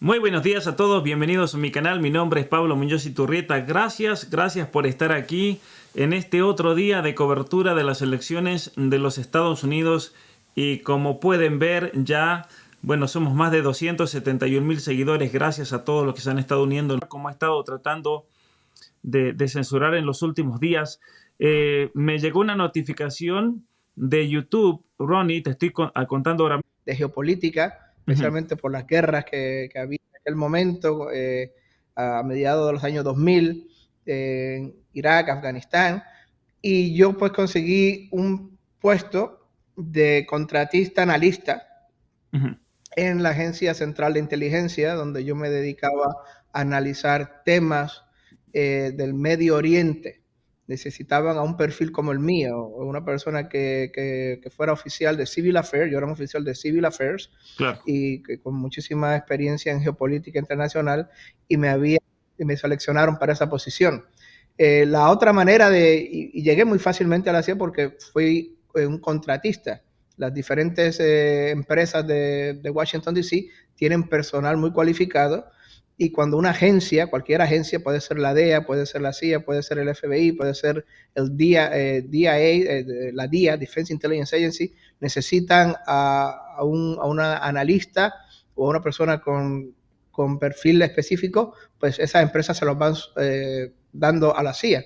Muy buenos días a todos, bienvenidos a mi canal, mi nombre es Pablo Muñoz Iturrieta, gracias por estar aquí en este otro día de cobertura de las elecciones de los Estados Unidos y como pueden ver ya, bueno, somos más de 271,000 seguidores, gracias a todos los que se han estado uniendo, como ha estado tratando de censurar en los últimos días. Me llegó una notificación de YouTube, Ronnie, te estoy contando ahora mismo. De geopolítica, especialmente por las guerras que había en aquel momento, a mediados de los años 2000, en Irak, Afganistán, y yo pues conseguí un puesto de contratista analista en la Agencia Central de Inteligencia, donde yo me dedicaba a analizar temas del Medio Oriente. Necesitaban a un perfil como el mío, una persona que fuera oficial de Civil Affairs. Yo era un oficial de Civil Affairs, Claro. y que con muchísima experiencia en geopolítica internacional, y me seleccionaron para esa posición. La otra manera y llegué muy fácilmente a la CIA porque fui un contratista. Las diferentes empresas de Washington, D.C. tienen personal muy cualificado, y cuando una agencia, cualquier agencia, puede ser la DEA, puede ser la CIA, puede ser el FBI, puede ser el DIA, la DIA, Defense Intelligence Agency, necesitan a una analista o a una persona con perfil específico, pues esas empresas se los van dando a la CIA.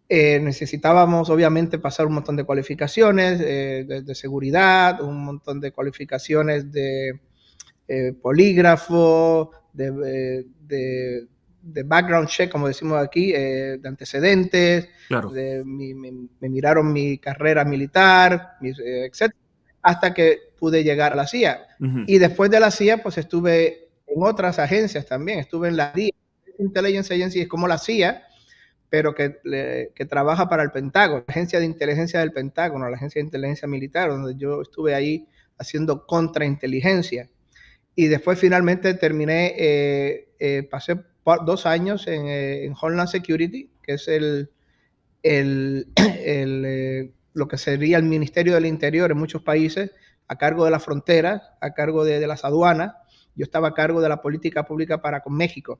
Necesitábamos obviamente pasar un montón de cualificaciones de seguridad, un montón de cualificaciones de polígrafo, de background check, como decimos aquí, de antecedentes. Claro. Me miraron mi carrera militar, etc., hasta que pude llegar a la CIA. Y después de la CIA, pues estuve en otras agencias también. Estuve en la DIA, Intelligence Agency, es como la CIA, pero que trabaja para el Pentágono, la agencia de inteligencia del Pentágono, la agencia de inteligencia militar, donde yo estuve ahí haciendo contrainteligencia. Y después finalmente terminé, pasé 2 años en Homeland Security, que es lo que sería el Ministerio del Interior en muchos países, a cargo de las fronteras, a cargo de las aduanas. Yo estaba a cargo de la política pública con México,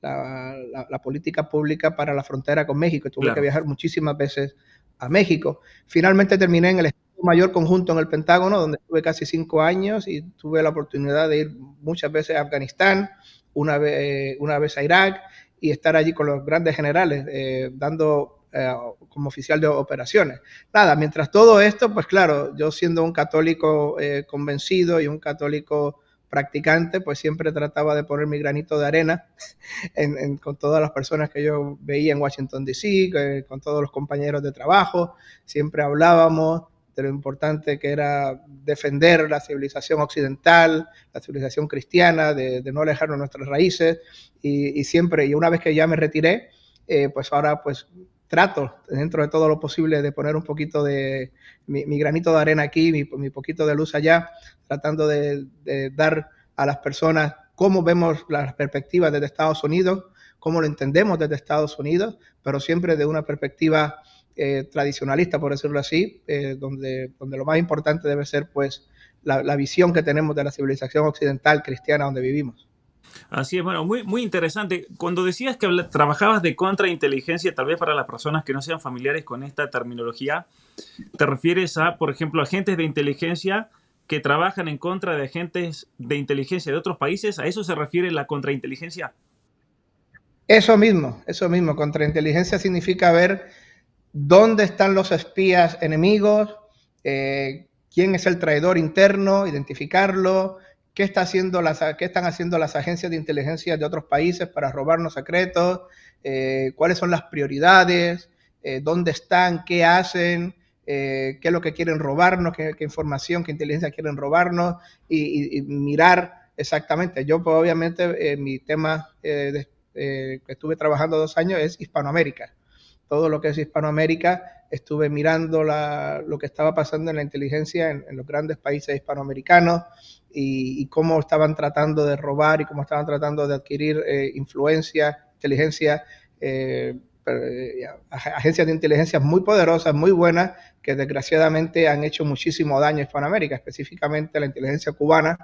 la política pública para la frontera con México. Tuve que viajar muchísimas veces a México. Finalmente terminé en el Estado Mayor Conjunto en el Pentágono, donde estuve casi 5 años y tuve la oportunidad de ir muchas veces a Afganistán, una vez a Irak, y estar allí con los grandes generales, dando como oficial de operaciones. Nada, mientras todo esto, pues claro, yo siendo un católico convencido y un católico practicante, pues siempre trataba de poner mi granito de arena con todas las personas que yo veía en Washington, D.C., con todos los compañeros de trabajo. Siempre hablábamos de lo importante que era defender la civilización occidental, la civilización cristiana, de no alejarnos de nuestras raíces, y siempre, y una vez que ya me retiré, pues ahora pues trato, dentro de todo lo posible, de poner un poquito de mi granito de arena aquí, mi poquito de luz allá, tratando de dar a las personas cómo vemos las perspectivas desde Estados Unidos, cómo lo entendemos desde Estados Unidos, pero siempre de una perspectiva tradicionalista, por decirlo así, donde lo más importante debe ser pues la visión que tenemos de la civilización occidental cristiana donde vivimos. Así es, bueno, muy interesante. Cuando decías que trabajabas de contrainteligencia, tal vez para las personas que no sean familiares con esta terminología, ¿te refieres a, por ejemplo, agentes de inteligencia que trabajan en contra de agentes de inteligencia de otros países? ¿A eso se refiere la contrainteligencia? Eso mismo. Contrainteligencia significa ver dónde están los espías enemigos, quién es el traidor interno, identificarlo, qué están haciendo las agencias de inteligencia de otros países para robarnos secretos, cuáles son las prioridades, dónde están, qué hacen, qué es lo que quieren robarnos, qué información, qué inteligencia quieren robarnos, y mirar exactamente. Yo, pues, obviamente, mi tema que estuve trabajando 2 años es Hispanoamérica. Todo lo que es Hispanoamérica, estuve mirando lo que estaba pasando en la inteligencia en los grandes países hispanoamericanos, y cómo estaban tratando de robar y cómo estaban tratando de adquirir influencia, inteligencia, agencias de inteligencia muy poderosas, muy buenas, que desgraciadamente han hecho muchísimo daño a Hispanoamérica, específicamente la inteligencia cubana,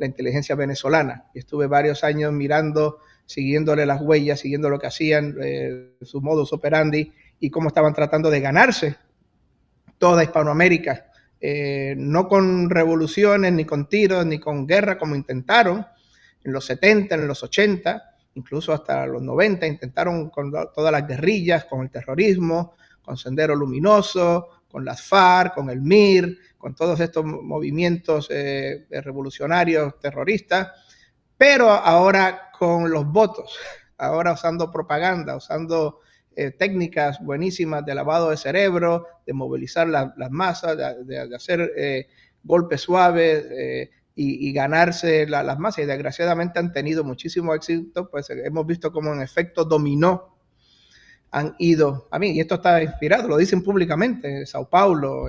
la inteligencia venezolana. Y estuve varios años mirando, siguiéndole las huellas, siguiendo lo que hacían, su modus operandi y cómo estaban tratando de ganarse toda Hispanoamérica. No con revoluciones, ni con tiros, ni con guerra, como intentaron en los 70, en los 80, incluso hasta los 90, intentaron con todas las guerrillas, con el terrorismo, con Sendero Luminoso, con las FARC, con el MIR, con todos estos movimientos revolucionarios terroristas, pero ahora con los votos, ahora usando propaganda, usando técnicas buenísimas de lavado de cerebro, de movilizar las masas, de hacer golpes suaves y ganarse las masas. Y desgraciadamente han tenido muchísimo éxito, pues hemos visto como en efecto dominó han ido, a mí, y esto está inspirado, lo dicen públicamente, Sao Paulo,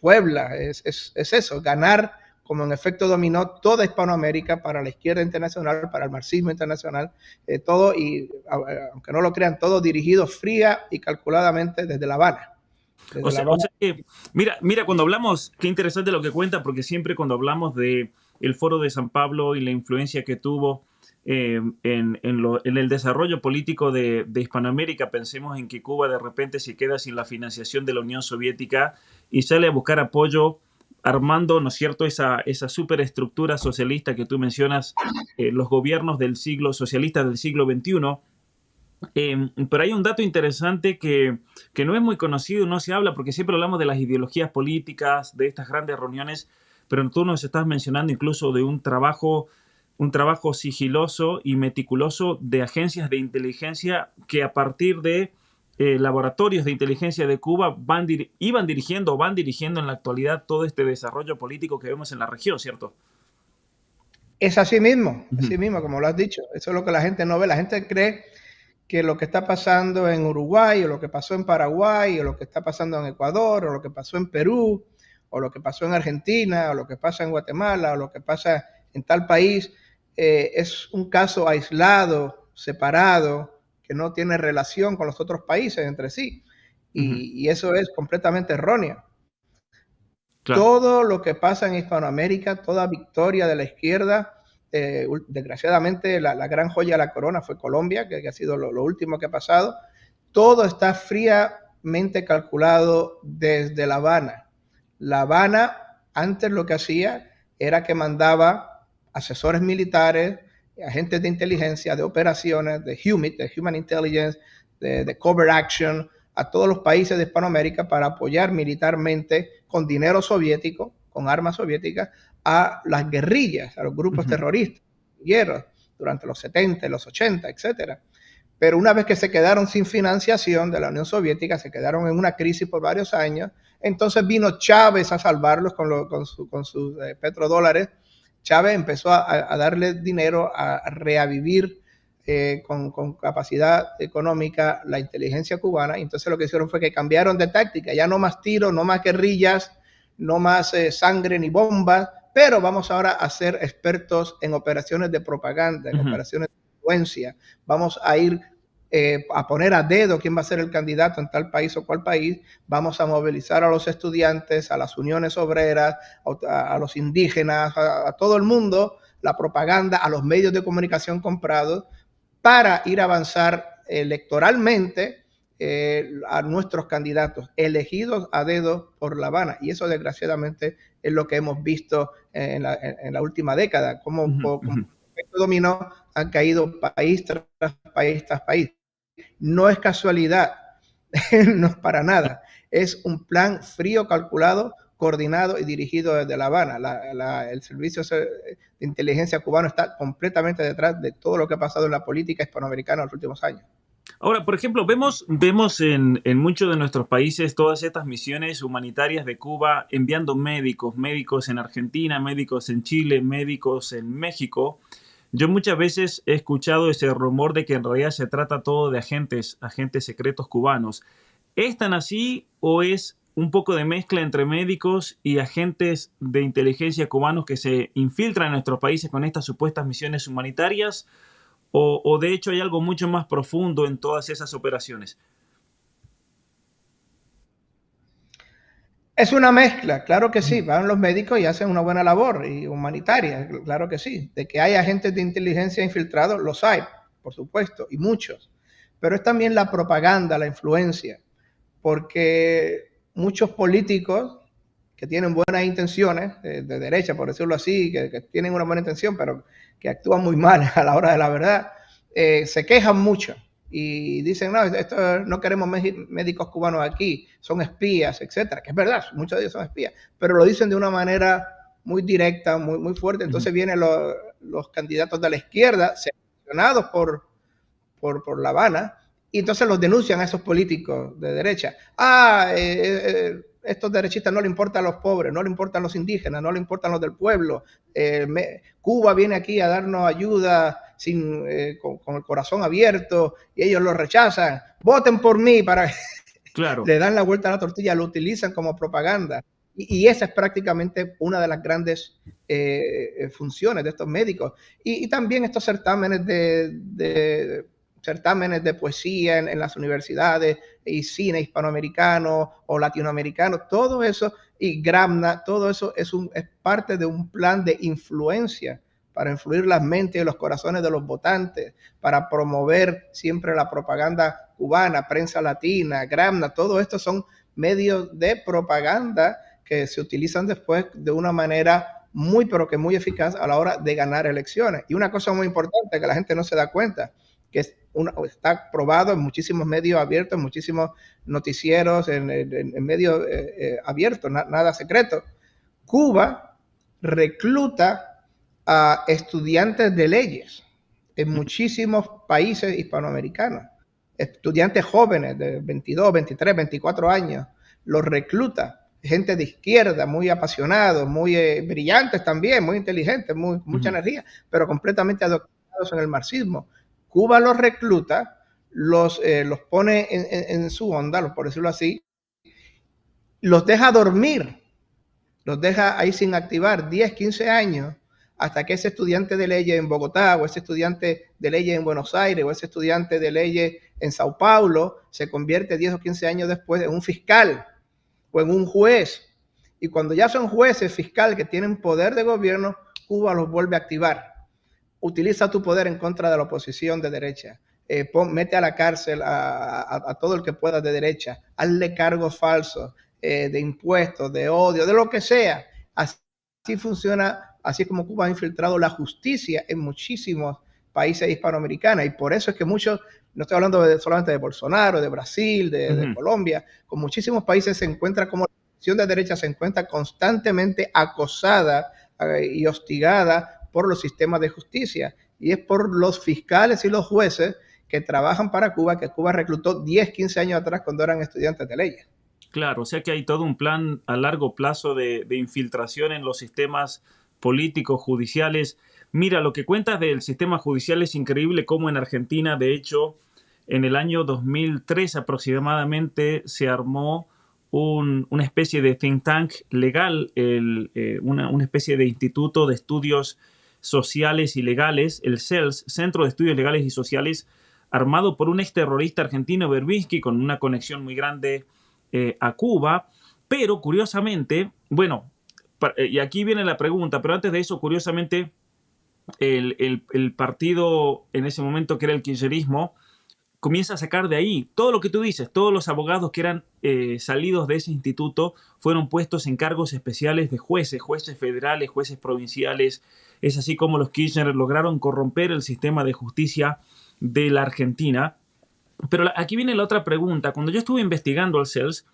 Puebla, es eso, ganar como en efecto dominó toda Hispanoamérica para la izquierda internacional, para el marxismo internacional, todo, y aunque no lo crean, todo dirigido fría y calculadamente desde La Habana. O sea que, mira, cuando hablamos, qué interesante lo que cuenta, porque siempre cuando hablamos de el Foro de San Pablo y la influencia que tuvo en el desarrollo político de Hispanoamérica, pensemos en que Cuba de repente se queda sin la financiación de la Unión Soviética y sale a buscar apoyo armando, ¿no es cierto?, esa superestructura socialista que tú mencionas, los gobiernos del siglo socialista del siglo XXI. Pero hay un dato interesante que no es muy conocido, no se habla, porque siempre hablamos de las ideologías políticas, de estas grandes reuniones, pero tú nos estás mencionando incluso de un trabajo sigiloso y meticuloso de agencias de inteligencia que a partir de laboratorios de inteligencia de Cuba van dirigiendo en la actualidad todo este desarrollo político que vemos en la región, ¿cierto? Es así mismo, como lo has dicho. Eso es lo que la gente no ve. La gente cree que lo que está pasando en Uruguay, o lo que pasó en Paraguay, o lo que está pasando en Ecuador, o lo que pasó en Perú, o lo que pasó en Argentina, o lo que pasa en Guatemala, o lo que pasa en tal país, es un caso aislado, separado, que no tiene relación con los otros países entre sí. Y eso es completamente erróneo. Claro. Todo lo que pasa en Hispanoamérica, toda victoria de la izquierda, desgraciadamente la gran joya de la corona fue Colombia, que ha sido lo último que ha pasado. Todo está fríamente calculado desde La Habana. La Habana antes lo que hacía era que mandaba asesores militares, agentes de inteligencia, de operaciones, de HUMINT, de Human Intelligence, de Covert Action, a todos los países de Hispanoamérica para apoyar militarmente con dinero soviético, con armas soviéticas, a las guerrillas, a los grupos terroristas, guerreros, durante los 70, los 80, etcétera. Pero una vez que se quedaron sin financiación de la Unión Soviética, se quedaron en una crisis por varios años, entonces vino Chávez a salvarlos con sus petrodólares. Chávez empezó a darle dinero, a reavivir con capacidad económica la inteligencia cubana, y entonces lo que hicieron fue que cambiaron de táctica, ya no más tiros, no más guerrillas, no más sangre ni bombas, pero vamos ahora a ser expertos en operaciones de propaganda, en operaciones de influencia, vamos a ir a poner a dedo quién va a ser el candidato en tal país o cual país, vamos a movilizar a los estudiantes, a las uniones obreras, a los indígenas, a todo el mundo, la propaganda, a los medios de comunicación comprados, para ir a avanzar electoralmente a nuestros candidatos elegidos a dedo por La Habana. Y eso desgraciadamente es lo que hemos visto en la última década, como efecto dominó han caído país tras país tras país. No es casualidad, no es para nada, es un plan frío, calculado, coordinado y dirigido desde La Habana. El servicio de inteligencia cubano está completamente detrás de todo lo que ha pasado en la política hispanoamericana en los últimos años. Ahora, por ejemplo, vemos en muchos de nuestros países todas estas misiones humanitarias de Cuba enviando médicos en Argentina, médicos en Chile, médicos en México. Yo muchas veces he escuchado ese rumor de que en realidad se trata todo de agentes secretos cubanos. ¿Es tan así o es un poco de mezcla entre médicos y agentes de inteligencia cubanos que se infiltran en nuestros países con estas supuestas misiones humanitarias? ¿O de hecho hay algo mucho más profundo en todas esas operaciones? Es una mezcla, claro que sí. Van los médicos y hacen una buena labor y humanitaria, claro que sí. De que hay agentes de inteligencia infiltrados, los hay, por supuesto, y muchos. Pero es también la propaganda, la influencia, porque muchos políticos que tienen buenas intenciones, de derecha, por decirlo así, que tienen una buena intención, pero que actúan muy mal a la hora de la verdad, se quejan mucho y dicen, no, esto, no queremos médicos cubanos aquí, son espías, etcétera, que es verdad, muchos de ellos son espías, pero lo dicen de una manera muy directa, muy fuerte. Entonces vienen los candidatos de la izquierda, seleccionados por La Habana, y entonces los denuncian a esos políticos de derecha. Estos derechistas no le importan a los pobres, no le importan los indígenas, no le importan los del pueblo. Cuba viene aquí a darnos ayuda con el corazón abierto y ellos lo rechazan. Voten por mí para... Claro. Le dan la vuelta a la tortilla, lo utilizan como propaganda. Y esa es prácticamente una de las grandes funciones de estos médicos. Y también estos certámenes certámenes de poesía en las universidades y cine hispanoamericano o latinoamericano, todo eso, y Gramna, todo eso es parte de un plan de influencia para influir las mentes y los corazones de los votantes, para promover siempre la propaganda cubana, prensa latina, Gramna, todo esto son medios de propaganda que se utilizan después de una manera muy, pero que muy eficaz a la hora de ganar elecciones. Y una cosa muy importante que la gente no se da cuenta, que está probado en muchísimos medios abiertos, en muchísimos noticieros, en medios abiertos, nada secreto. Cuba recluta a estudiantes de leyes en muchísimos países hispanoamericanos. Estudiantes jóvenes de 22, 23, 24 años, los recluta. Gente de izquierda, muy apasionados, muy brillantes también, muy inteligentes, mucha energía, pero completamente adoctrinados en el marxismo. Cuba los recluta, los pone en su onda, por decirlo así, los deja dormir, los deja ahí sin activar 10, 15 años, hasta que ese estudiante de leyes en Bogotá, o ese estudiante de leyes en Buenos Aires, o ese estudiante de leyes en Sao Paulo, se convierte 10 o 15 años después en un fiscal o en un juez. Y cuando ya son jueces, fiscal, que tienen poder de gobierno, Cuba los vuelve a activar. Utiliza tu poder en contra de la oposición de derecha. Mete a la cárcel a todo el que pueda de derecha. Hazle cargos falsos de impuestos, de odio, de lo que sea. Así funciona, así es como Cuba ha infiltrado la justicia en muchísimos países hispanoamericanos. Y por eso es que muchos, no estoy hablando solamente de Bolsonaro, de Brasil, de Colombia, con muchísimos países se encuentra como la oposición de derecha se encuentra constantemente acosada y hostigada por los sistemas de justicia, y es por los fiscales y los jueces que trabajan para Cuba, que Cuba reclutó 10, 15 años atrás cuando eran estudiantes de leyes. Claro, o sea que hay todo un plan a largo plazo de infiltración en los sistemas políticos, judiciales. Mira, lo que cuentas del sistema judicial es increíble, como en Argentina, de hecho, en el año 2003 aproximadamente se armó una especie de think tank legal, una especie de instituto de estudios sociales y legales, el CELS, Centro de Estudios Legales y Sociales, armado por un exterrorista argentino, Berbinsky, con una conexión muy grande a Cuba, pero curiosamente, bueno, y aquí viene la pregunta, pero antes de eso, curiosamente, el partido en ese momento, que era el kirchnerismo, comienza a sacar de ahí todo lo que tú dices. Todos los abogados que eran salidos de ese instituto fueron puestos en cargos especiales de jueces, jueces federales, jueces provinciales. Es así como los Kirchner lograron corromper el sistema de justicia de la Argentina. Pero aquí viene la otra pregunta. Cuando yo estuve investigando el CELS,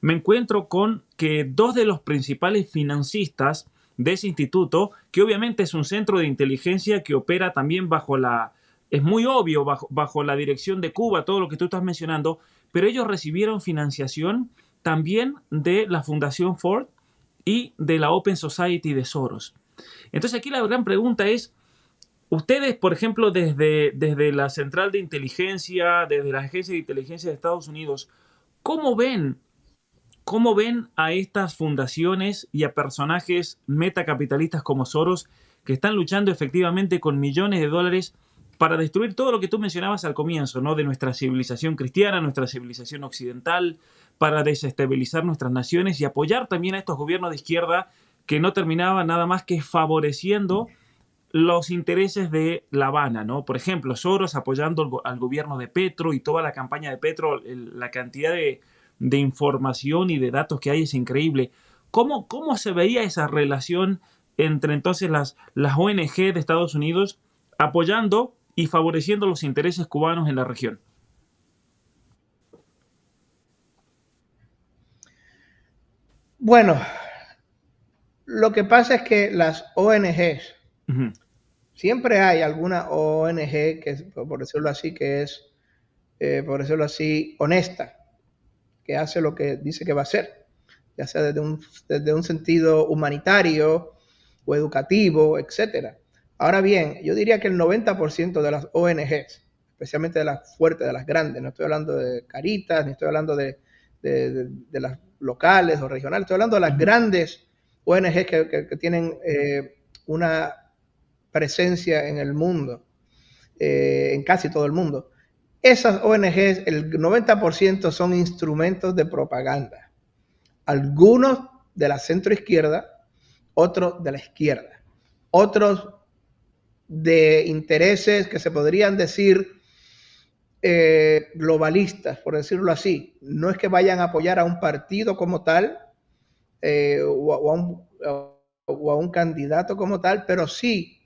me encuentro con que dos de los principales financistas de ese instituto, que obviamente es un centro de inteligencia que opera también bajo la... Es muy obvio, bajo la dirección de Cuba, todo lo que tú estás mencionando, pero ellos recibieron financiación también de la Fundación Ford y de la Open Society de Soros. Entonces aquí la gran pregunta es, ustedes, por ejemplo, desde la Central de Inteligencia, desde la Agencia de Inteligencia de Estados Unidos, ¿cómo ven a estas fundaciones y a personajes metacapitalistas como Soros que están luchando efectivamente con millones de dólares para destruir todo lo que tú mencionabas al comienzo, ¿no? De nuestra civilización cristiana, nuestra civilización occidental, para desestabilizar nuestras naciones y apoyar también a estos gobiernos de izquierda que no terminaban nada más que favoreciendo los intereses de La Habana, ¿no? Por ejemplo, Soros apoyando al gobierno de Petro y toda la campaña de Petro, la cantidad de información y de datos que hay es increíble. ¿Cómo se veía esa relación entre entonces las ONG de Estados Unidos apoyando y favoreciendo los intereses cubanos en la región? Bueno, lo que pasa es que las ONGs, Ujú. siempre hay alguna ONG que, por decirlo así, que es, por decirlo así, honesta, que hace lo que dice que va a hacer, ya sea desde un sentido humanitario o educativo, etcétera. Ahora bien, yo diría que el 90% de las ONGs, especialmente de las fuertes, de las grandes, no estoy hablando de Caritas, ni estoy hablando de las locales o regionales, estoy hablando de las Ujú. grandes ONGs que tienen una presencia en el mundo, en casi todo el mundo. Esas ONGs, el 90% son instrumentos de propaganda. Algunos de la centroizquierda, otros de la izquierda, otros de intereses que se podrían decir globalistas, por decirlo así. No es que vayan a apoyar a un partido como tal o a un candidato como tal, pero sí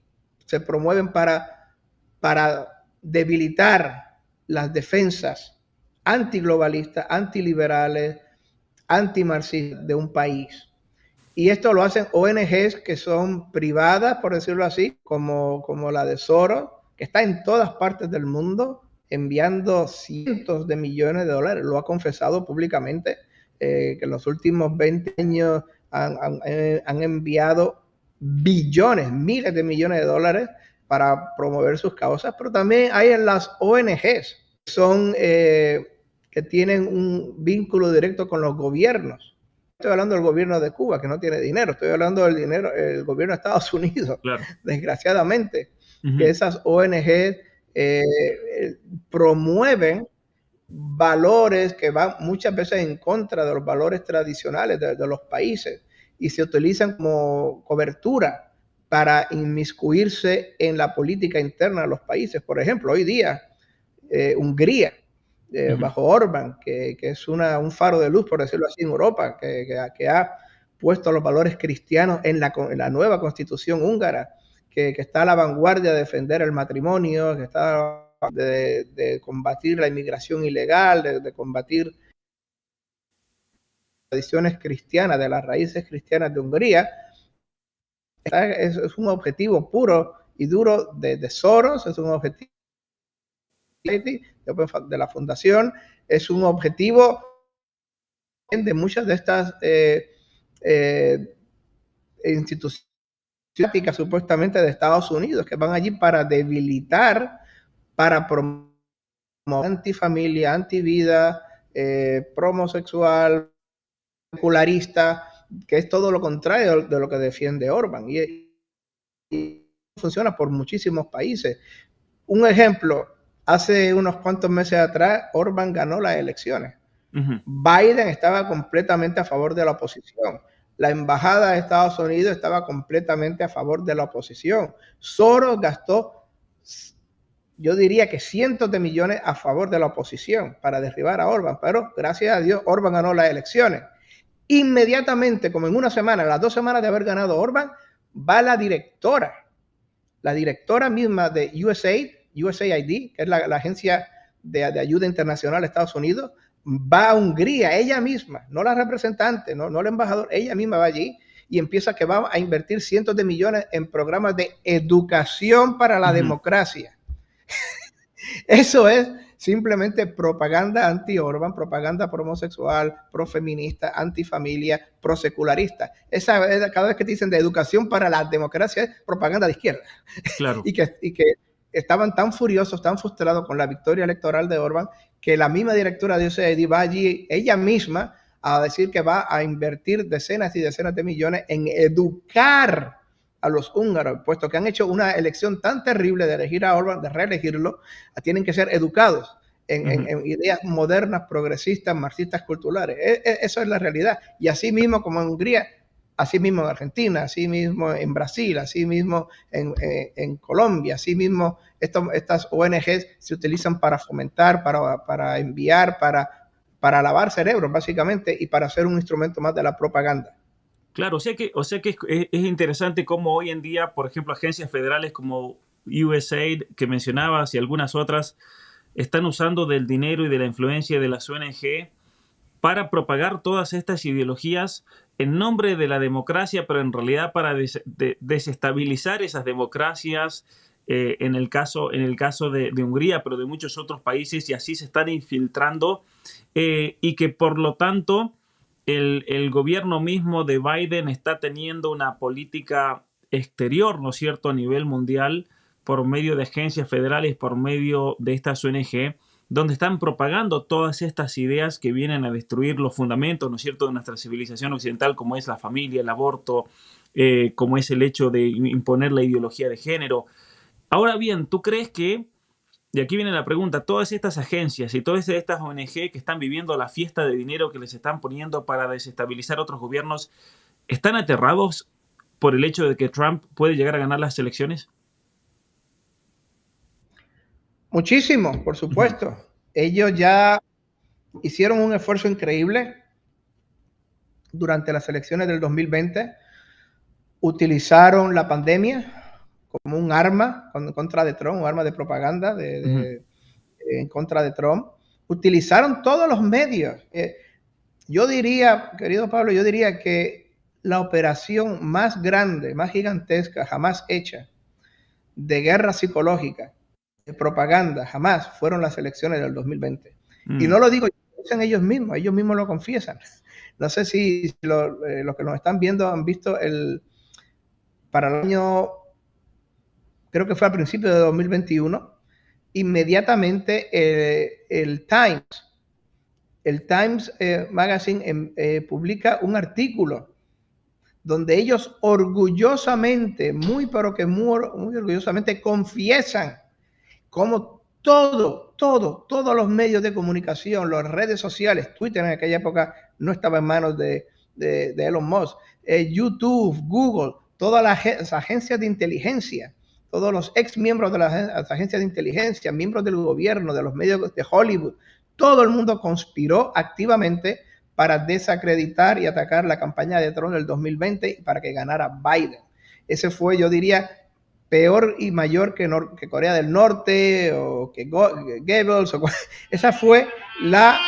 se promueven para debilitar las defensas antiglobalistas, antiliberales, antimarxistas de un país. Y esto lo hacen ONGs que son privadas, por decirlo así, como la de Soros, que está en todas partes del mundo enviando cientos de millones de dólares. Lo ha confesado públicamente, que en los últimos 20 años han enviado billones, miles de millones de dólares para promover sus causas, pero también hay en las ONGs, que tienen un vínculo directo con los gobiernos. Estoy hablando del gobierno de Cuba, que no tiene dinero, estoy hablando del dinero, el gobierno de Estados Unidos, Claro. desgraciadamente, que Ujú. esas ONG promueven valores que van muchas veces en contra de los valores tradicionales de los países y se utilizan como cobertura para inmiscuirse en la política interna de los países. Por ejemplo, hoy día Hungría, Ujú. bajo Orbán, que es un faro de luz, por decirlo así, en Europa, que ha puesto los valores cristianos en la nueva constitución húngara, que está a la vanguardia de defender el matrimonio, que está de combatir la inmigración ilegal, de combatir las tradiciones cristianas, de las raíces cristianas de Hungría. Es un objetivo puro y duro de Soros, es un objetivo de la fundación, es un objetivo de muchas de estas instituciones supuestamente de Estados Unidos, que van allí para debilitar, para promover antifamilia, antivida, promosexual, secularista, que es todo lo contrario de lo que defiende Orbán. Y funciona por muchísimos países. Un ejemplo, hace unos cuantos meses atrás, Orbán ganó las elecciones. Ujú. Biden estaba completamente a favor de la oposición. La embajada de Estados Unidos estaba completamente a favor de la oposición. Soros gastó, yo diría que cientos de millones a favor de la oposición para derribar a Orbán, pero gracias a Dios Orbán ganó las elecciones. Inmediatamente, como en una semana, las 2 semanas de haber ganado Orbán, va la directora misma de USAID, que es la agencia de ayuda internacional de Estados Unidos, va a Hungría, ella misma, no la representante, no el embajador, ella misma va allí y empieza que va a invertir cientos de millones en programas de educación para la Ujú. democracia. Eso es simplemente propaganda anti-Orban, propaganda pro-homosexual, pro-feminista, antifamilia, pro-secularista. Cada vez que te dicen de educación para la democracia es propaganda de izquierda. Claro. Y que estaban tan furiosos, tan frustrados con la victoria electoral de Orban, que la misma directora de USAID va allí ella misma a decir que va a invertir decenas y decenas de millones en educar a los húngaros, puesto que han hecho una elección tan terrible de elegir a Orban, de reelegirlo, tienen que ser educados. Ujú. en ideas modernas, progresistas, marxistas, culturales. Eso es la realidad. Y así mismo como en Hungría, así mismo en Argentina, así mismo en Brasil, así mismo en Colombia, así mismo estas ONGs se utilizan para fomentar, para enviar, para lavar cerebros, básicamente, y para ser un instrumento más de la propaganda. Claro, o sea que es interesante cómo hoy en día, por ejemplo, agencias federales como USAID que mencionabas y algunas otras están usando del dinero y de la influencia de las ONG para propagar todas estas ideologías en nombre de la democracia, pero en realidad para desestabilizar esas democracias, en el caso de Hungría, pero de muchos otros países, y así se están infiltrando, y que por lo tanto el gobierno mismo de Biden está teniendo una política exterior, ¿no es cierto?, a nivel mundial, por medio de agencias federales, por medio de estas ONG, donde están propagando todas estas ideas que vienen a destruir los fundamentos, ¿no es cierto?, de nuestra civilización occidental, como es la familia, el aborto, como es el hecho de imponer la ideología de género. Ahora bien, ¿tú crees que, y aquí viene la pregunta, todas estas agencias y todas estas ONG que están viviendo la fiesta de dinero que les están poniendo para desestabilizar otros gobiernos, están aterrados por el hecho de que Trump puede llegar a ganar las elecciones? Muchísimo, por Ujú, supuesto. Ellos ya hicieron un esfuerzo increíble durante las elecciones del 2020. Utilizaron la pandemia como un arma en contra de Trump, un arma de propaganda ujú, en contra de Trump. Utilizaron todos los medios. Yo diría, querido Pablo, yo diría que la operación más grande, más gigantesca, jamás hecha, de guerra psicológica, de propaganda, jamás fueron las elecciones del 2020. Y mm, no lo digo yo, lo dicen ellos mismos lo confiesan. No sé si los que nos están viendo han visto para el año, creo que fue al principio de 2021, inmediatamente el Times Magazine publica un artículo donde ellos orgullosamente, muy pero que muy orgullosamente confiesan cómo todos los medios de comunicación, las redes sociales, Twitter en aquella época no estaba en manos de Elon Musk, YouTube, Google, todas las agencias de inteligencia, todos los ex miembros de las agencias de inteligencia, miembros del gobierno, de los medios de Hollywood, todo el mundo conspiró activamente para desacreditar y atacar la campaña de Trump del 2020 para que ganara Biden. Ese fue, yo diría, peor y mayor que Corea del Norte o que Goebbels. Esa fue la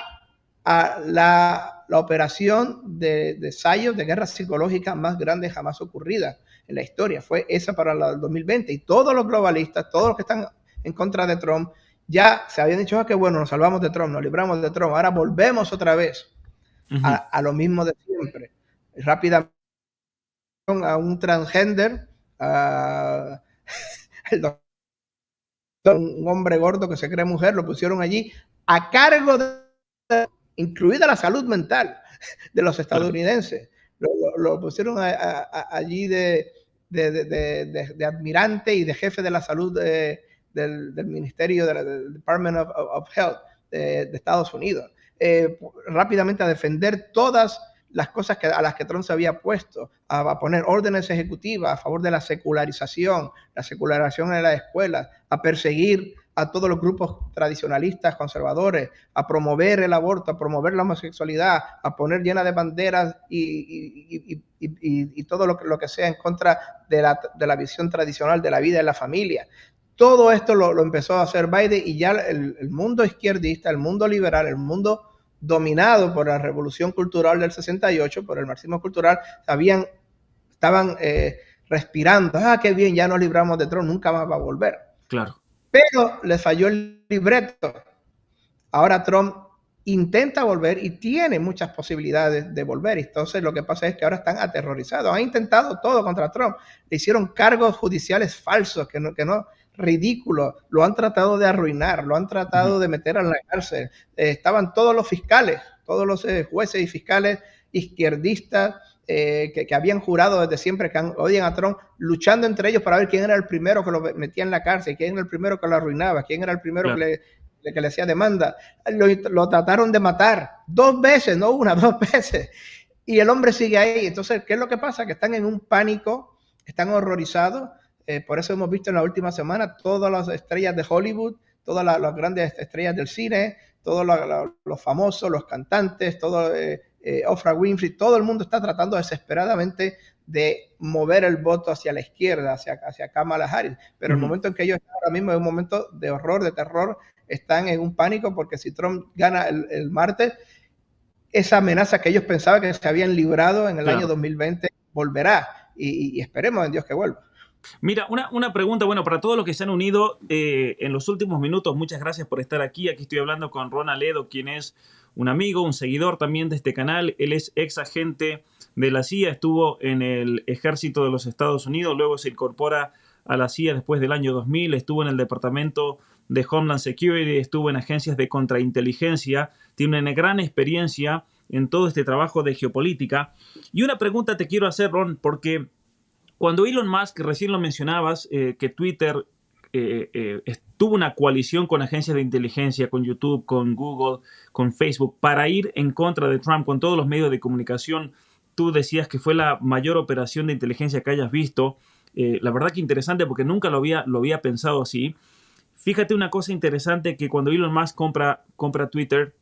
operación de ensayo de guerra psicológica más grande jamás ocurrida en la historia. Fue esa para el 2020. Y todos los globalistas, todos los que están en contra de Trump, ya se habían dicho que bueno, nos salvamos de Trump, nos libramos de Trump, ahora volvemos otra vez ujú. a lo mismo de siempre. Rápidamente a un transgender, a un hombre gordo que se cree mujer, lo pusieron allí a cargo incluida la salud mental de los Claro. estadounidenses. Lo pusieron allí de admirante y de jefe de la salud del Ministerio del Department of Health de Estados Unidos. Rápidamente a defender todas las cosas a las que Trump se había puesto, a poner órdenes ejecutivas a favor de la secularización en las escuelas, a perseguir a todos los grupos tradicionalistas, conservadores, a promover el aborto, a promover la homosexualidad, a poner llena de banderas y todo lo que sea en contra de la visión tradicional de la vida y la familia. Todo esto lo empezó a hacer Biden y ya el mundo izquierdista, el mundo liberal, el mundo dominado por la revolución cultural del 68, por el marxismo cultural, estaban respirando, qué bien, ya nos libramos de Trump, nunca más va a volver. Claro. Pero les falló el libreto. Ahora Trump intenta volver y tiene muchas posibilidades de volver. Entonces lo que pasa es que ahora están aterrorizados. Han intentado todo contra Trump. Le hicieron cargos judiciales falsos, ridículos. Lo han tratado de arruinar, lo han Ujú. tratado de meter en la cárcel. Estaban todos los fiscales, todos los jueces y fiscales izquierdistas que habían jurado desde siempre que odian a Trump, luchando entre ellos para ver quién era el primero que lo metía en la cárcel, quién era el primero que lo arruinaba, quién era el primero Claro. que le hacía demanda, lo trataron de matar 2 veces, no una, 2 veces. Y el hombre sigue ahí. Entonces, ¿qué es lo que pasa? Que están en un pánico, están horrorizados. Por eso hemos visto en la última semana todas las estrellas de Hollywood, todas las grandes estrellas del cine, todos los famosos, los cantantes, todo Oprah Winfrey, todo el mundo está tratando desesperadamente de mover el voto hacia la izquierda, hacia Kamala Harris. Pero el momento en que ellos están ahora mismo es un momento de horror, de terror, están en un pánico porque si Trump gana el martes, esa amenaza que ellos pensaban que se habían librado en el año 2020 volverá y esperemos en Dios que vuelva. Mira, una pregunta, bueno, para todos los que se han unido en los últimos minutos, muchas gracias por estar aquí. Aquí estoy hablando con Ron Aledo, quien es un amigo, un seguidor también de este canal. Él es ex agente de la CIA, estuvo en el ejército de los Estados Unidos, luego se incorpora a la CIA después del año 2000, estuvo en el departamento de Homeland Security, estuvo en agencias de contrainteligencia, tiene una gran experiencia en todo este trabajo de geopolítica. Y una pregunta te quiero hacer, Ron, porque cuando Elon Musk, recién lo mencionabas, que Twitter tuvo una coalición con agencias de inteligencia, con YouTube, con Google, con Facebook, para ir en contra de Trump, con todos los medios de comunicación, tú decías que fue la mayor operación de inteligencia que hayas visto. La verdad que interesante porque nunca lo había pensado así. Fíjate una cosa interesante, que cuando Elon Musk compra Twitter,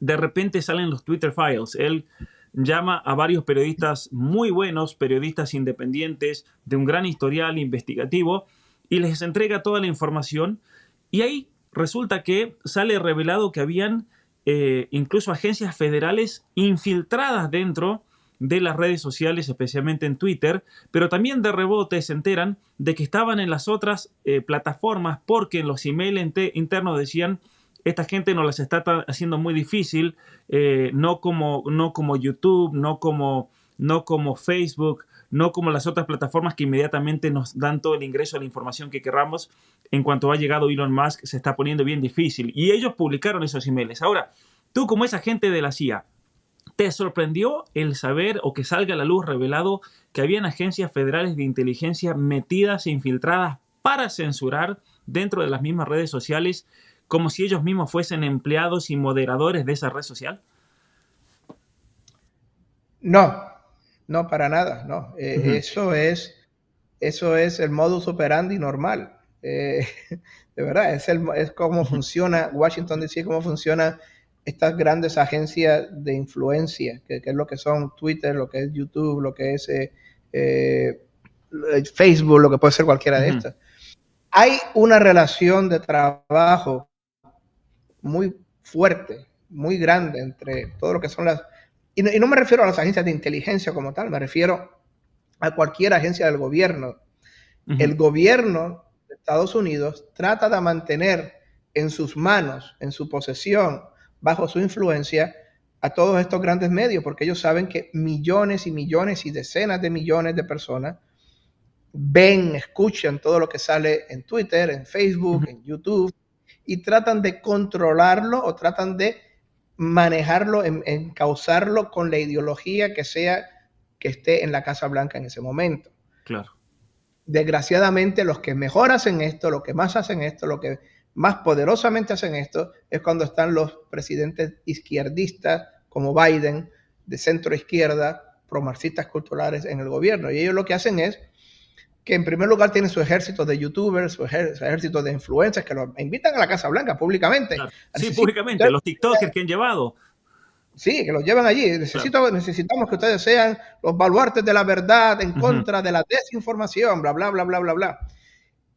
de repente salen los Twitter Files. Él llama a varios periodistas muy buenos, periodistas independientes, de un gran historial investigativo, y les entrega toda la información. Y ahí resulta que sale revelado que habían incluso agencias federales infiltradas dentro de las redes sociales, especialmente en Twitter, pero también de rebote se enteran de que estaban en las otras plataformas, porque en los emails internos decían: esta gente nos las está haciendo muy difícil, no como YouTube, no como Facebook, no como las otras plataformas que inmediatamente nos dan todo el ingreso a la información que querramos. En cuanto ha llegado Elon Musk, se está poniendo bien difícil. Y ellos publicaron esos emails. Ahora, tú como esa agente de la CIA, ¿te sorprendió el saber o que salga a la luz revelado que habían agencias federales de inteligencia metidas e infiltradas para censurar dentro de las mismas redes sociales, como si ellos mismos fuesen empleados y moderadores de esa red social? No, no, para nada, no. Eso es el modus operandi normal. De verdad, es cómo funciona Washington DC, cómo funcionan estas grandes agencias de influencia, que es lo que son Twitter, lo que es YouTube, lo que es Facebook, lo que puede ser cualquiera de estas. Hay una relación de trabajo muy fuerte, muy grande entre todo lo que son las... Y no me refiero a las agencias de inteligencia como tal, me refiero a cualquier agencia del gobierno. El gobierno de Estados Unidos trata de mantener en sus manos, en su posesión, bajo su influencia, a todos estos grandes medios, porque ellos saben que millones y millones y decenas de millones de personas ven, escuchan todo lo que sale en Twitter, en Facebook, en YouTube, y tratan de controlarlo o tratan de manejarlo, encauzarlo con la ideología que sea que esté en la Casa Blanca en ese momento. Claro. Desgraciadamente, los que mejor hacen esto, los que más hacen esto, los que más poderosamente hacen esto, es cuando están los presidentes izquierdistas como Biden, de centro izquierda, pro-marxistas culturales en el gobierno. Y ellos lo que hacen es que en primer lugar tienen su ejército de youtubers, su ejército de influencers que los invitan a la Casa Blanca públicamente. Claro. Sí, públicamente, los TikTokers que han llevado. Sí, que los llevan allí. Necesitamos que ustedes sean los baluartes de la verdad en contra de la desinformación, bla, bla, bla, bla, bla, bla.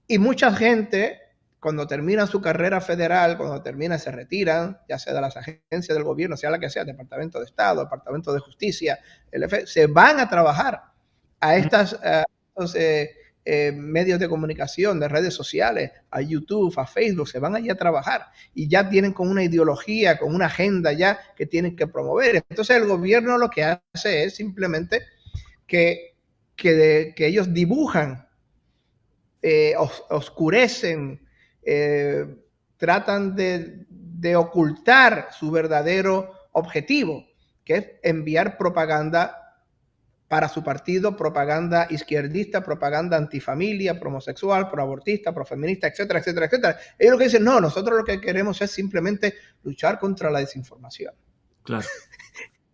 Y mucha gente, cuando termina su carrera federal, cuando termina, se retiran, ya sea de las agencias del gobierno, sea la que sea, Departamento de Estado, Departamento de Justicia, se van a trabajar a estos medios de comunicación, de redes sociales, a YouTube, a Facebook, se van allí a trabajar y ya tienen con una ideología, con una agenda ya que tienen que promover. Entonces el gobierno lo que hace es simplemente que ellos dibujan, oscurecen, tratan de ocultar su verdadero objetivo, que es enviar propaganda para su partido propaganda izquierdista, propaganda antifamilia, pro-homosexual, pro-abortista, pro-feminista, etcétera, etcétera, etcétera. Ellos lo que dicen, no, nosotros lo que queremos es simplemente luchar contra la desinformación. Claro.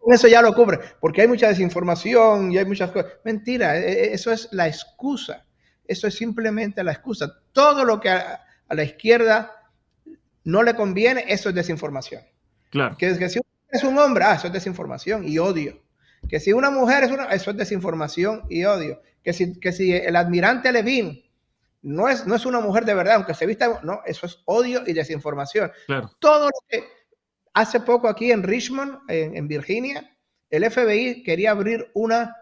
Eso ya lo cubre, porque hay mucha desinformación y hay muchas cosas. Mentira, eso es la excusa. Eso es simplemente la excusa. Todo lo que a la izquierda no le conviene, eso es desinformación. Claro. Que si es un hombre, eso es desinformación y odio. Que si una mujer eso es desinformación y odio. Que si el almirante Levin no es una mujer de verdad, aunque se vista, no, eso es odio y desinformación. Claro. Todo lo que hace poco aquí en Richmond, en Virginia, el FBI quería abrir una